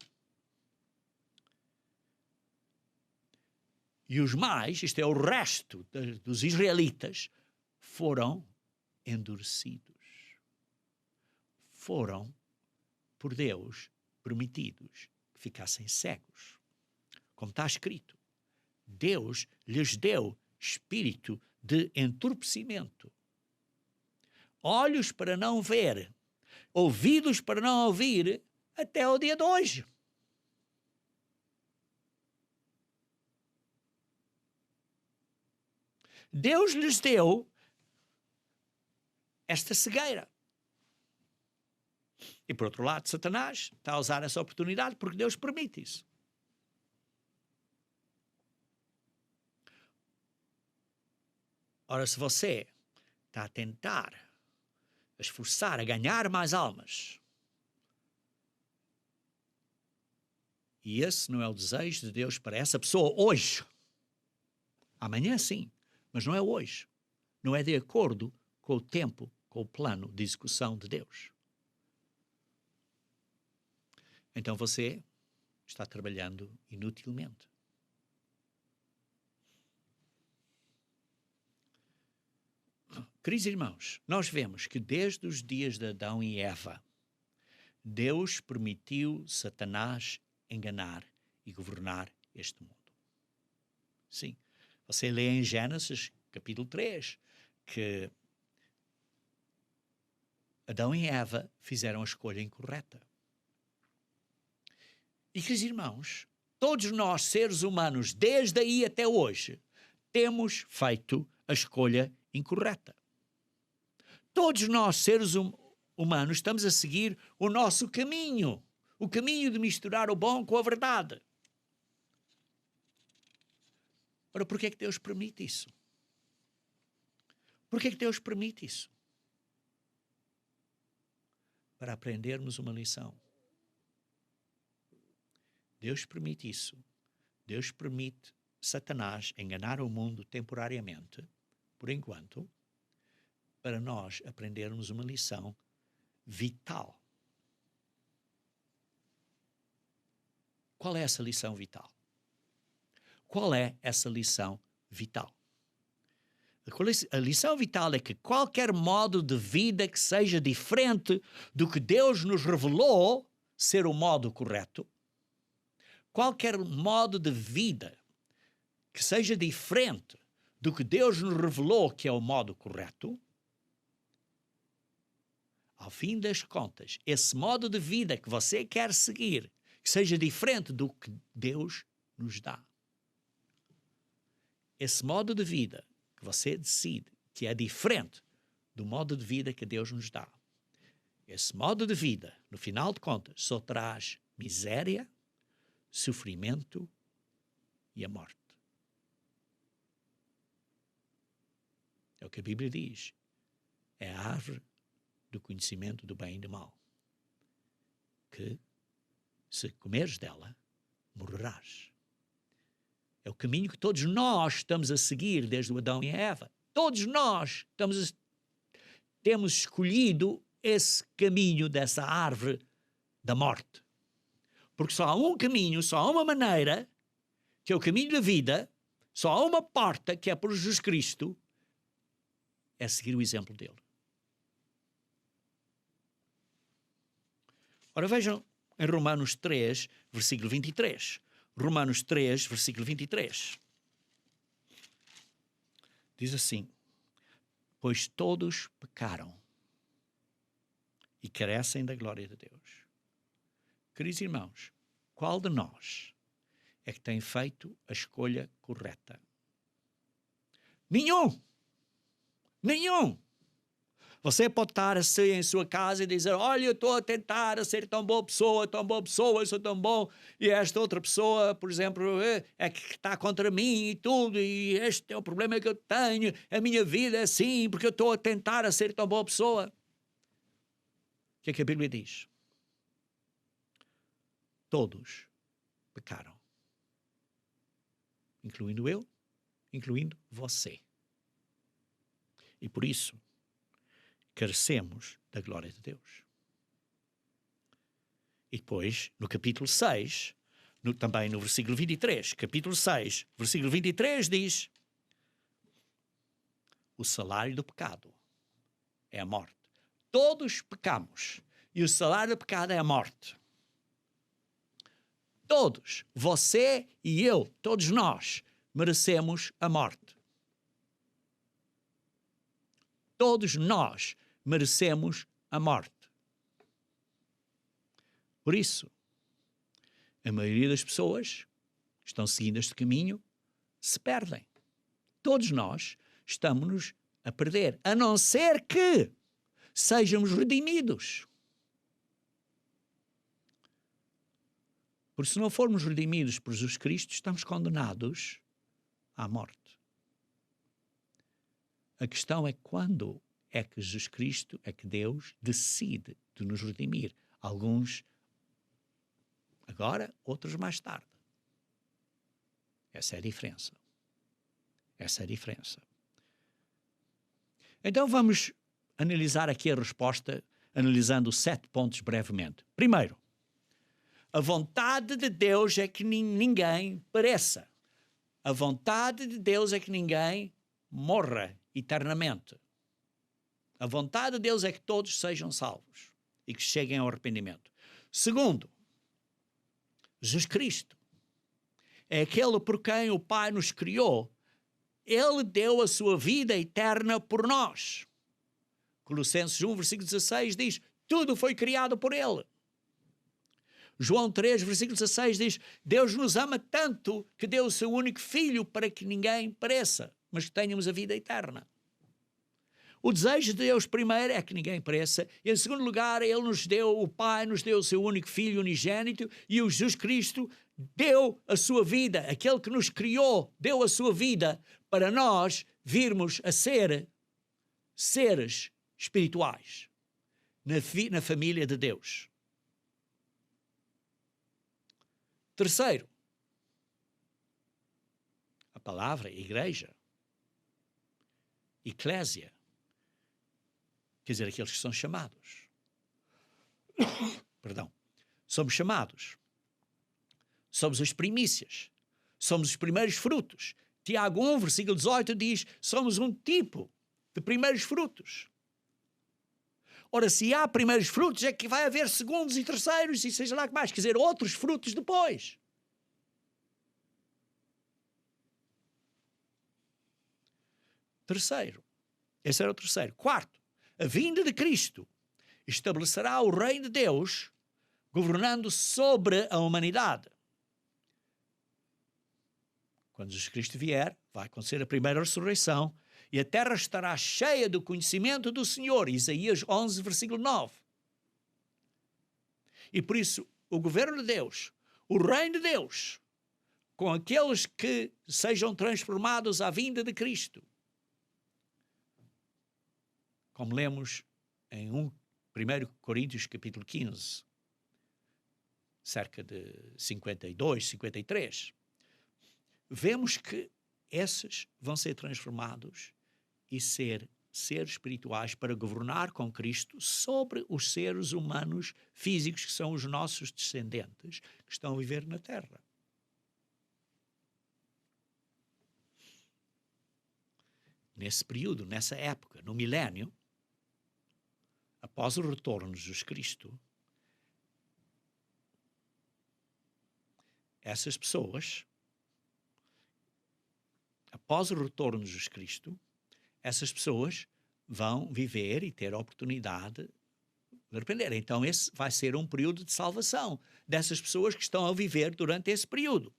E os mais, isto é o resto dos israelitas, foram endurecidos. Foram, por Deus, permitidos que ficassem cegos. Como está escrito, Deus lhes deu espírito de entorpecimento, olhos para não ver, ouvidos para não ouvir, até o dia de hoje. Deus lhes deu esta cegueira. E por outro lado, Satanás está a usar essa oportunidade porque Deus permite isso. Ora, se você está a tentar, a esforçar, a ganhar mais almas, e esse não é o desejo de Deus para essa pessoa hoje, amanhã sim, mas não é hoje, não é de acordo com o tempo, com o plano de execução de Deus. Então você está trabalhando inutilmente. Queridos irmãos, nós vemos que desde os dias de Adão e Eva, Deus permitiu Satanás enganar e governar este mundo. Sim, você lê em Gênesis, capítulo 3, que Adão e Eva fizeram a escolha incorreta. E, queridos irmãos, todos nós, seres humanos, desde aí até hoje, temos feito a escolha incorreta. Todos nós, seres humanos, estamos a seguir o nosso caminho, o caminho de misturar o bom com a verdade. Ora, porquê é que Deus permite isso? Porquê é que Deus permite isso? Para aprendermos uma lição. Deus permite isso. Deus permite Satanás enganar o mundo temporariamente, por enquanto, para nós aprendermos uma lição vital. Qual é essa lição vital? Qual é essa lição vital? A lição vital é que qualquer modo de vida que seja diferente do que Deus nos revelou ser o modo correto, qualquer modo de vida que seja diferente do que Deus nos revelou que é o modo correto, ao fim das contas, esse modo de vida que você quer seguir, que seja diferente do que Deus nos dá. Esse modo de vida que você decide que é diferente do modo de vida que Deus nos dá. Esse modo de vida, no final de contas, só traz miséria, sofrimento e a morte. É o que a Bíblia diz. É a árvore do conhecimento do bem e do mal. Que, se comeres dela, morrerás. É o caminho que todos nós estamos a seguir desde o Adão e a Eva. Todos nós temos escolhido esse caminho dessa árvore da morte. Porque só há um caminho, só há uma maneira, que é o caminho da vida, só há uma porta, que é por Jesus Cristo, é seguir o exemplo dele. Ora, vejam em Romanos 3, versículo 23. Romanos 3, versículo 23. Diz assim: pois todos pecaram e carecem da glória de Deus. Queridos irmãos, qual de nós é que tem feito a escolha correta? Nenhum! Nenhum! Você pode estar assim em sua casa e dizer: olha, eu estou a tentar a ser tão boa pessoa, eu sou tão bom, e esta outra pessoa, por exemplo, é que está contra mim e tudo, e este é o problema que eu tenho, a minha vida é assim, porque eu estou a tentar a ser tão boa pessoa. O que é que a Bíblia diz? Todos pecaram. Incluindo eu, incluindo você. E por isso, carecemos da glória de Deus. E depois, no capítulo 6, também no versículo 23, capítulo 6, versículo 23 diz: o salário do pecado é a morte. Todos pecamos e o salário do pecado é a morte. Todos, você e eu, todos nós, merecemos a morte. Todos nós merecemos a morte. Por isso, a maioria das pessoas que estão seguindo este caminho se perdem. Todos nós estamos-nos a perder, a não ser que sejamos redimidos. Porque se não formos redimidos por Jesus Cristo, estamos condenados à morte. A questão é quando é que Jesus Cristo, é que Deus decide de nos redimir. Alguns agora, outros mais tarde. Essa é a diferença. Essa é a diferença. Então vamos analisar aqui a resposta, analisando 7 pontos brevemente. Primeiro, a vontade de Deus é que ninguém pereça. A vontade de Deus é que ninguém morra eternamente. A vontade de Deus é que todos sejam salvos e que cheguem ao arrependimento. Segundo, Jesus Cristo é aquele por quem o Pai nos criou. Ele deu a sua vida eterna por nós. Colossenses 1, versículo 16 diz: tudo foi criado por Ele. João 3, versículo 16 diz: Deus nos ama tanto que deu o seu único filho para que ninguém pereça, mas que tenhamos a vida eterna. O desejo de Deus, primeiro, é que ninguém pereça. E, em segundo lugar, o Pai nos deu o seu único Filho unigênito, e o Jesus Cristo deu a sua vida. Aquele que nos criou deu a sua vida para nós virmos a ser seres espirituais na família de Deus. Terceiro, a palavra igreja, eclésia, quer dizer, aqueles que são chamados. Perdão. Somos chamados. Somos as primícias. Somos os primeiros frutos. Tiago 1, versículo 18 diz: somos um tipo de primeiros frutos. Ora, se há primeiros frutos, é que vai haver segundos e terceiros e seja lá que mais. Quer dizer, outros frutos depois. Terceiro. Esse era o terceiro. Quarto. A vinda de Cristo estabelecerá o reino de Deus governando sobre a humanidade. Quando Jesus Cristo vier, vai acontecer a primeira ressurreição e a terra estará cheia do conhecimento do Senhor. Isaías 11, versículo 9. E por isso, o governo de Deus, o reino de Deus, com aqueles que sejam transformados à vinda de Cristo, como lemos em 1 Coríntios capítulo 15, cerca de 52, 53, vemos que esses vão ser transformados e ser seres espirituais para governar com Cristo sobre os seres humanos físicos que são os nossos descendentes que estão a viver na Terra. Nesse período, nessa época, no milénio, após o retorno de Jesus Cristo, essas pessoas, após o retorno de Jesus Cristo, essas pessoas vão viver e ter a oportunidade de arrepender. Então esse vai ser um período de salvação dessas pessoas que estão a viver durante esse período.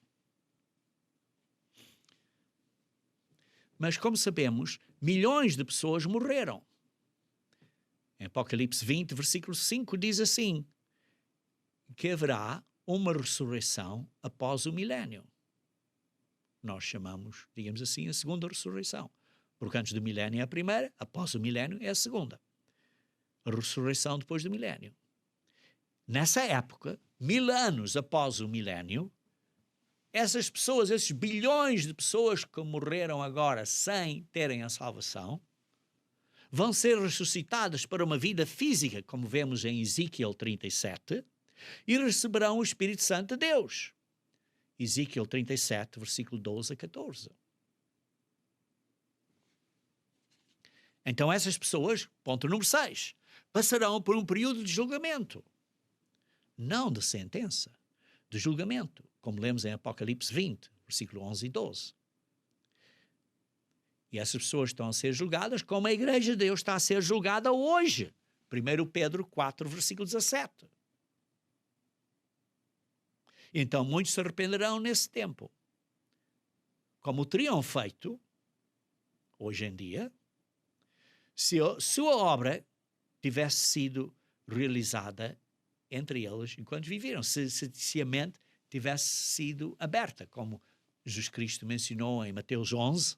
Mas, como sabemos, milhões de pessoas morreram. Em Apocalipse 20, versículo 5, diz assim, que haverá uma ressurreição após o milénio. Nós chamamos, digamos assim, a segunda ressurreição. Porque antes do milénio é a primeira, após o milénio é a segunda. A ressurreição depois do milénio. Nessa época, 1000 anos após o milénio, essas pessoas, esses bilhões de pessoas que morreram agora sem terem a salvação, vão ser ressuscitadas para uma vida física, como vemos em Ezequiel 37, e receberão o Espírito Santo de Deus. Ezequiel 37, versículo 12 a 14. Então essas pessoas, ponto número 6, passarão por um período de julgamento. Não de sentença, de julgamento, como lemos em Apocalipse 20, versículo 11 e 12. E essas pessoas estão a ser julgadas como a Igreja de Deus está a ser julgada hoje. 1 Pedro 4, versículo 17. Então muitos se arrependerão nesse tempo. Como teriam feito hoje em dia, se a sua obra tivesse sido realizada entre eles enquanto viveram, se a mente tivesse sido aberta, como Jesus Cristo mencionou em Mateus 11,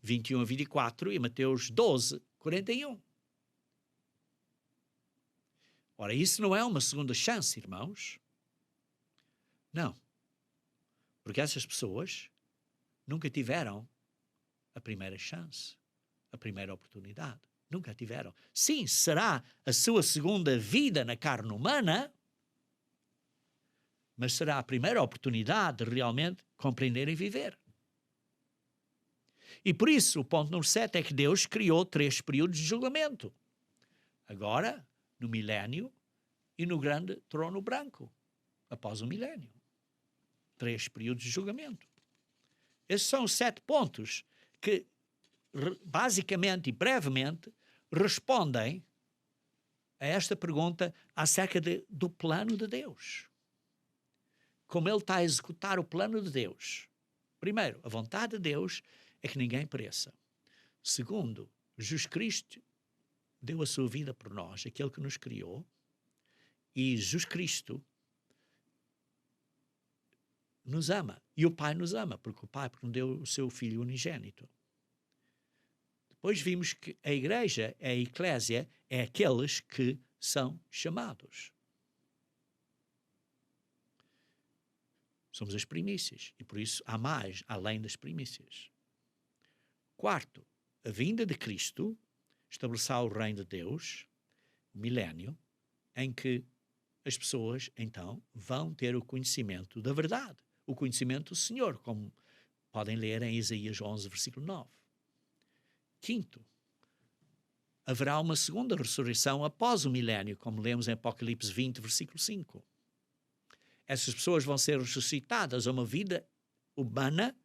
21 a 24 e Mateus 12, 41. Ora, isso não é uma segunda chance, irmãos. Não. Porque essas pessoas nunca tiveram a primeira chance, a primeira oportunidade. Nunca tiveram. Sim, será a sua segunda vida na carne humana, mas será a primeira oportunidade de realmente compreender e viver. E por isso, o ponto número 7 é que Deus criou 3 períodos de julgamento. Agora, no milénio e no grande trono branco, após o milénio. 3 períodos de julgamento. Esses são os 7 pontos que, basicamente e brevemente, respondem a esta pergunta acerca do plano de Deus. como ele está a executar o plano de Deus. Primeiro, a vontade de Deus é que ninguém pereça. Segundo, Jesus Cristo deu a sua vida por nós, aquele que nos criou, e Jesus Cristo nos ama. E o Pai nos ama, porque o Pai nos deu o seu Filho unigênito. Depois vimos que a igreja, a eclésia, é aqueles que são chamados. Somos as primícias, e por isso há mais além das primícias. Quarto, a vinda de Cristo estabelecerá o reino de Deus, o milénio, em que as pessoas, então, vão ter o conhecimento da verdade, o conhecimento do Senhor, como podem ler em Isaías 11, versículo 9. Quinto, haverá uma segunda ressurreição após o milénio, como lemos em Apocalipse 20, versículo 5. Essas pessoas vão ser ressuscitadas a uma vida humana,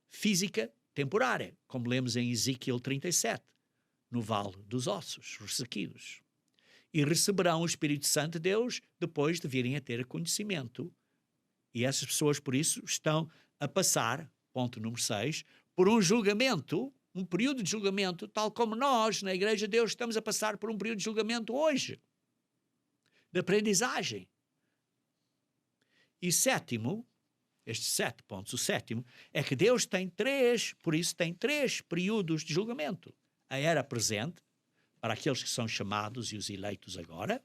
física, temporária, como lemos em Ezequiel 37, no Vale dos Ossos Ressequidos. E receberão o Espírito Santo de Deus depois de virem a ter conhecimento. E essas pessoas, por isso, estão a passar, ponto número 6, por um julgamento, um período de julgamento, tal como nós, na Igreja de Deus, estamos a passar por um período de julgamento hoje, de aprendizagem. E sétimo, estes 7 pontos, o sétimo, é que Deus tem 3, por isso tem 3 períodos de julgamento. A era presente, para aqueles que são chamados e os eleitos agora.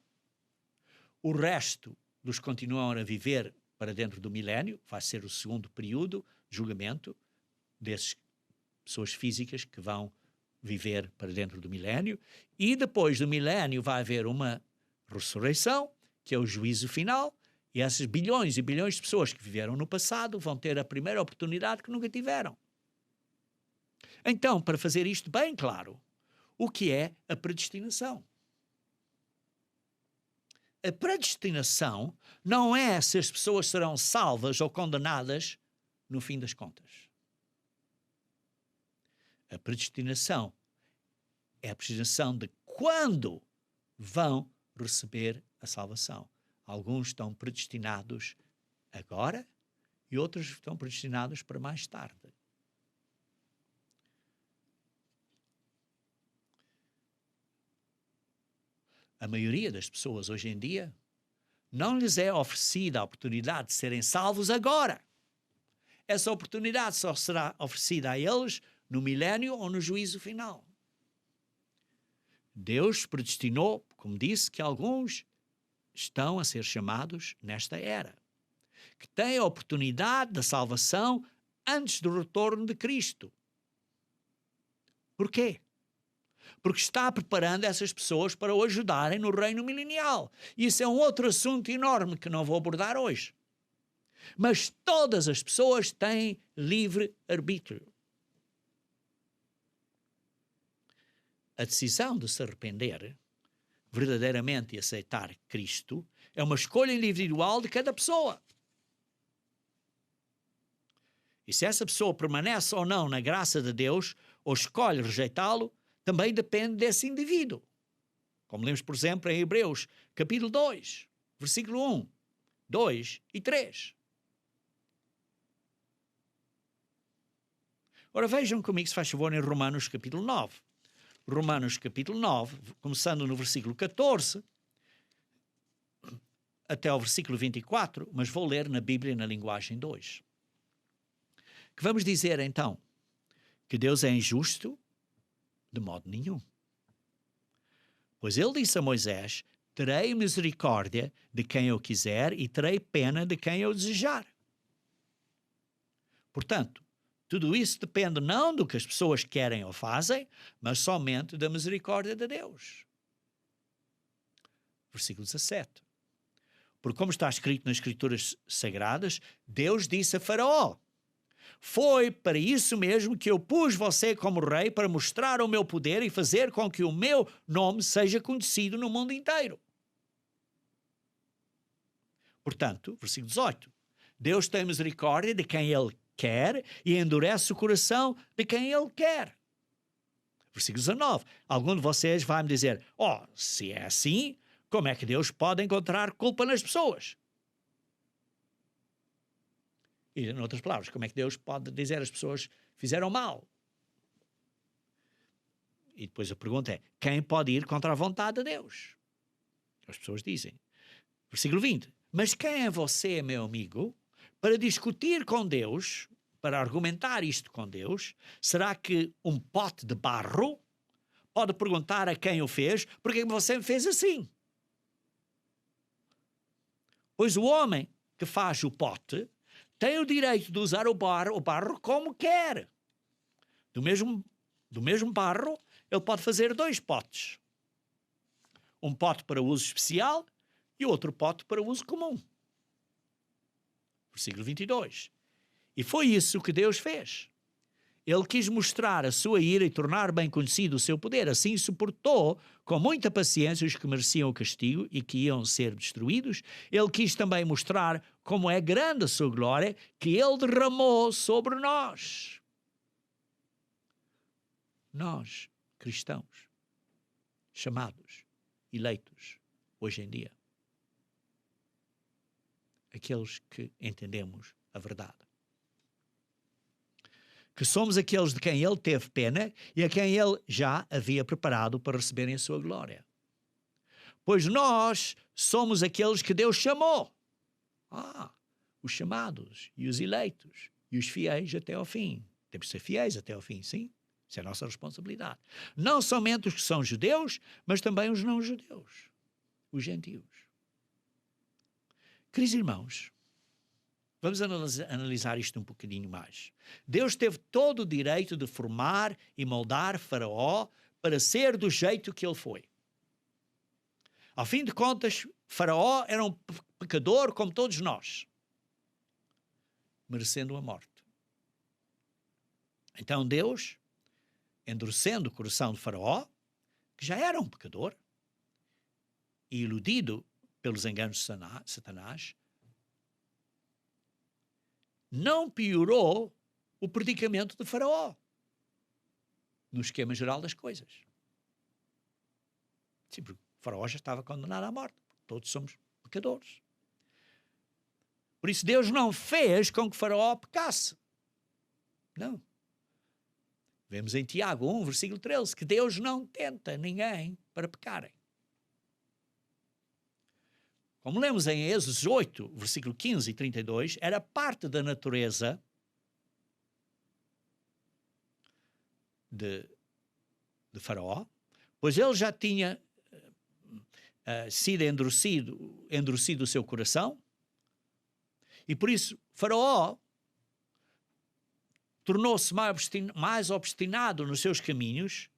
O resto dos que continuam a viver para dentro do milénio, vai ser o segundo período de julgamento dessas pessoas físicas que vão viver para dentro do milénio. E depois do milénio vai haver uma ressurreição, que é o juízo final. E essas bilhões e bilhões de pessoas que viveram no passado vão ter a primeira oportunidade que nunca tiveram. Então, para fazer isto bem claro, o que é a predestinação? A predestinação não é se as pessoas serão salvas ou condenadas no fim das contas. A predestinação é a predestinação de quando vão receber a salvação. Alguns estão predestinados agora e outros estão predestinados para mais tarde. A maioria das pessoas hoje em dia não lhes é oferecida a oportunidade de serem salvos agora. Essa oportunidade só será oferecida a eles no milénio ou no juízo final. Deus predestinou, como disse, que alguns estão a ser chamados nesta era, que têm a oportunidade da salvação antes do retorno de Cristo. Porquê? Porque está preparando essas pessoas para o ajudarem no reino milenial. Isso é um outro assunto enorme que não vou abordar hoje. Mas todas as pessoas têm livre arbítrio. A decisão de se arrepender verdadeiramente e aceitar Cristo é uma escolha individual de cada pessoa. E se essa pessoa permanece ou não na graça de Deus ou escolhe rejeitá-lo, também depende desse indivíduo. Como lemos, por exemplo, em Hebreus, capítulo 2, versículo 1, 2 e 3. Ora, vejam comigo, se faz favor, em Romanos, capítulo 9. Romanos, capítulo 9, começando no versículo 14, até ao versículo 24, mas vou ler na Bíblia na linguagem 2. Que vamos dizer, então, que Deus é injusto? De modo nenhum. Pois ele disse a Moisés: terei misericórdia de quem eu quiser e terei pena de quem eu desejar. Portanto, tudo isso depende não do que as pessoas querem ou fazem, mas somente da misericórdia de Deus. Versículo 17. Porque como está escrito nas Escrituras Sagradas, Deus disse a Faraó: foi para isso mesmo que eu pus você como rei, para mostrar o meu poder e fazer com que o meu nome seja conhecido no mundo inteiro. Portanto, versículo 18, Deus tem misericórdia de quem Ele quer e endurece o coração de quem Ele quer. Versículo 19, algum de vocês vai me dizer: se é assim, como é que Deus pode encontrar culpa nas pessoas? E, em outras palavras, como é que Deus pode dizer às pessoas fizeram mal? E depois a pergunta é, quem pode ir contra a vontade de Deus? As pessoas dizem. Versículo 20. Mas quem é você, meu amigo, para discutir com Deus, para argumentar isto com Deus? Será que um pote de barro pode perguntar a quem o fez, porque você me fez assim? Pois o homem que faz o pote tem o direito de usar o barro como quer. Do mesmo barro, ele pode fazer 2 potes. Um pote para uso especial e outro pote para uso comum. Versículo 22. E foi isso que Deus fez. Ele quis mostrar a sua ira e tornar bem conhecido o seu poder. Assim suportou com muita paciência os que mereciam o castigo e que iam ser destruídos. Ele quis também mostrar como é grande a sua glória que ele derramou sobre nós. Nós, cristãos, chamados, eleitos, hoje em dia. Aqueles que entendemos a verdade. Que somos aqueles de quem ele teve pena e a quem ele já havia preparado para receberem a sua glória. Pois nós somos aqueles que Deus chamou. Os chamados e os eleitos e os fiéis até ao fim. Temos de ser fiéis até ao fim, sim. Isso é a nossa responsabilidade. Não somente os que são judeus, mas também os não-judeus, os gentios. Queridos irmãos, vamos analisar isto um bocadinho mais. Deus teve todo o direito de formar e moldar Faraó para ser do jeito que ele foi. Ao fim de contas, Faraó era um pecador como todos nós, merecendo a morte. Então Deus, endurecendo o coração de Faraó, que já era um pecador, e iludido pelos enganos de Satanás, não piorou o predicamento de Faraó no esquema geral das coisas. Sim, porque Faraó já estava condenado à morte. Todos somos pecadores. Por isso Deus não fez com que Faraó pecasse. Não. Vemos em Tiago 1, versículo 13, que Deus não tenta ninguém para pecarem. Como lemos em Êxodo 8, versículo 15 e 32, era parte da natureza de Faraó, pois ele já tinha sido endurecido o seu coração, e por isso Faraó tornou-se mais obstinado nos seus caminhos.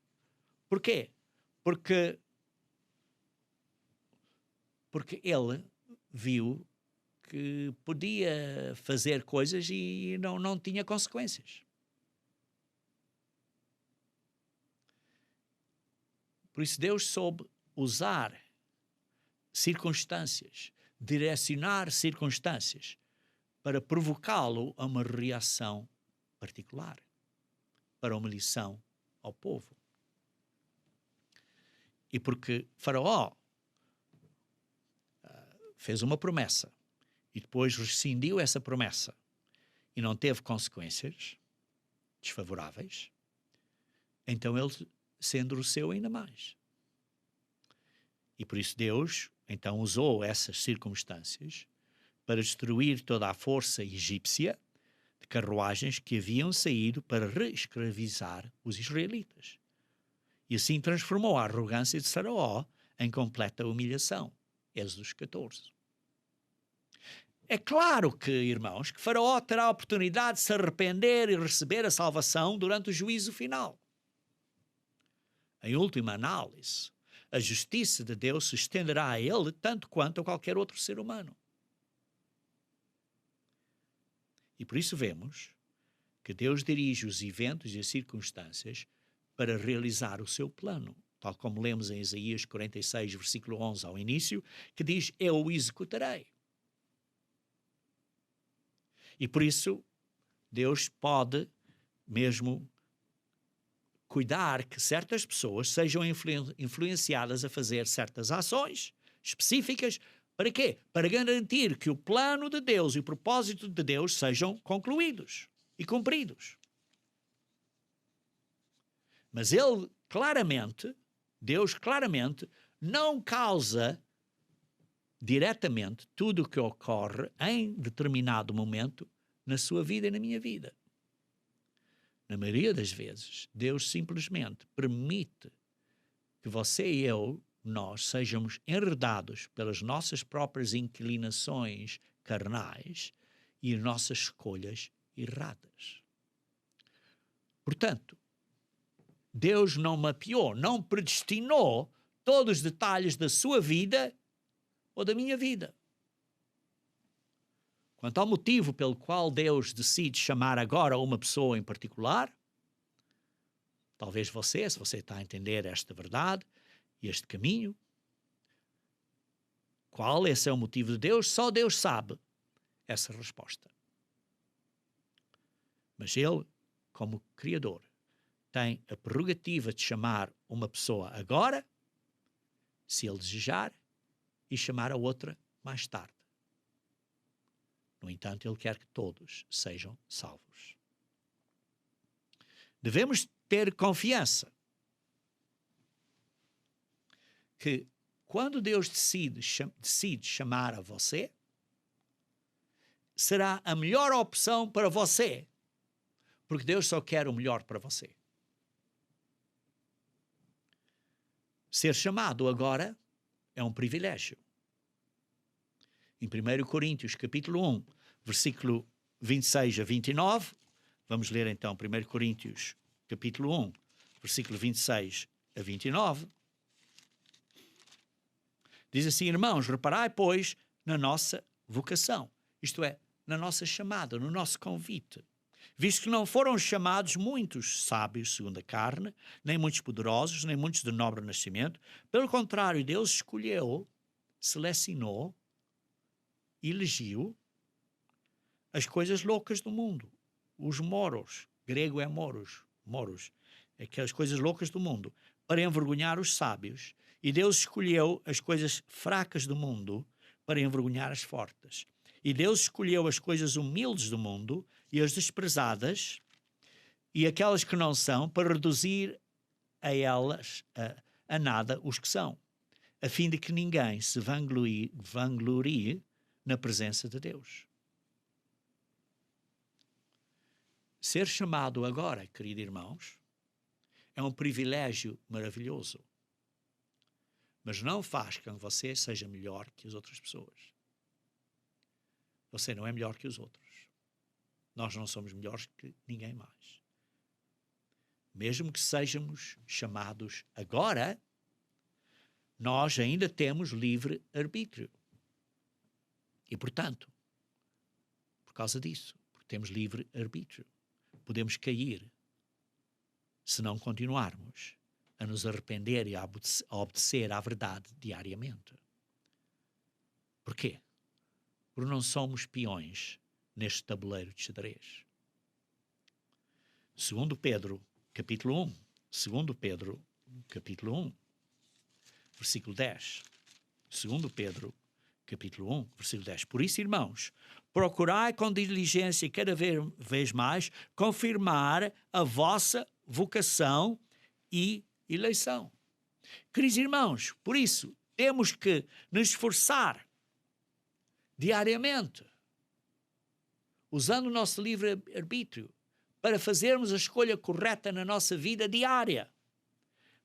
Porquê? Porque ele viu que podia fazer coisas e não tinha consequências. Por isso Deus soube usar circunstâncias, direcionar circunstâncias para provocá-lo a uma reação particular, para uma lição ao povo. E porque Faraó fez uma promessa e depois rescindiu essa promessa e não teve consequências desfavoráveis, então ele se endureceu ainda mais. E por isso Deus então usou essas circunstâncias para destruir toda a força egípcia de carruagens que haviam saído para reescravizar os israelitas. E assim transformou a arrogância de Faraó em completa humilhação. Êxodo 14. É claro que, irmãos, que Faraó terá a oportunidade de se arrepender e receber a salvação durante o juízo final. Em última análise, a justiça de Deus se estenderá a ele tanto quanto a qualquer outro ser humano. E por isso vemos que Deus dirige os eventos e as circunstâncias para realizar o seu plano, tal como lemos em Isaías 46, versículo 11 ao início, que diz, eu o executarei. E por isso, Deus pode mesmo cuidar que certas pessoas sejam influenciadas a fazer certas ações específicas Para quê? Para garantir que o plano de Deus e o propósito de Deus sejam concluídos e cumpridos. Mas Deus claramente, não causa diretamente tudo o que ocorre em determinado momento na sua vida e na minha vida. Na maioria das vezes, Deus simplesmente permite que você e nós sejamos enredados pelas nossas próprias inclinações carnais e as nossas escolhas erradas. Portanto, Deus não mapeou, não predestinou todos os detalhes da sua vida ou da minha vida. Quanto ao motivo pelo qual Deus decide chamar agora uma pessoa em particular, talvez você, se você está a entender esta verdade e este caminho, qual esse é o motivo de Deus, só Deus sabe essa resposta. Mas Ele, como Criador, tem a prerrogativa de chamar uma pessoa agora, se Ele desejar, e chamar a outra mais tarde. No entanto, Ele quer que todos sejam salvos. Devemos ter confiança que quando Deus decide chamar a você, será a melhor opção para você, porque Deus só quer o melhor para você. Ser chamado agora é um privilégio. Em 1 Coríntios, capítulo 1, versículo 26 a 29, vamos ler então 1 Coríntios, capítulo 1, versículo 26 a 29, diz assim: irmãos, reparai, pois, na nossa vocação, isto é, na nossa chamada, no nosso convite. Visto que não foram chamados muitos sábios segundo a carne, nem muitos poderosos, nem muitos de nobre nascimento. Pelo contrário, Deus escolheu, selecionou, elegiu as coisas loucas do mundo, os moros, grego é moros, aquelas coisas loucas do mundo, para envergonhar os sábios. E Deus escolheu as coisas fracas do mundo para envergonhar as fortes. E Deus escolheu as coisas humildes do mundo e as desprezadas e aquelas que não são, para reduzir a elas a nada os que são, a fim de que ninguém se vanglorie na presença de Deus. Ser chamado agora, queridos irmãos, é um privilégio maravilhoso, mas não faz com que você seja melhor que as outras pessoas. Você não é melhor que os outros. Nós não somos melhores que ninguém mais. Mesmo que sejamos chamados agora, nós ainda temos livre arbítrio. E, portanto, por causa disso, porque temos livre arbítrio, podemos cair se não continuarmos a nos arrepender e a obedecer à verdade diariamente. Porquê? Porque não somos peões neste tabuleiro de xadrez. Segundo Pedro, capítulo 1. Segundo Pedro, capítulo 1, versículo 10. Segundo Pedro, capítulo 1, versículo 10. Por isso, irmãos, procurai com diligência cada vez mais confirmar a vossa vocação e eleição. Queridos irmãos, por isso, temos que nos esforçar diariamente, usando o nosso livre-arbítrio, para fazermos a escolha correta na nossa vida diária.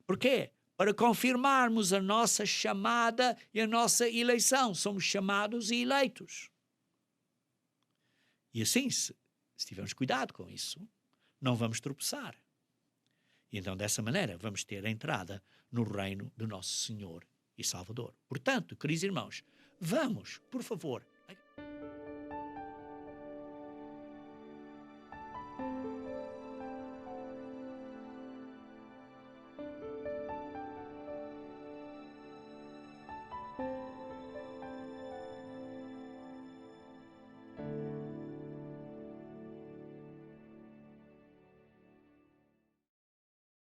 Porquê? Para confirmarmos a nossa chamada e a nossa eleição. Somos chamados e eleitos. E assim, se tivermos cuidado com isso, não vamos tropeçar. E então, dessa maneira, vamos ter a entrada no reino do nosso Senhor e Salvador. Portanto, queridos irmãos, vamos, por favor,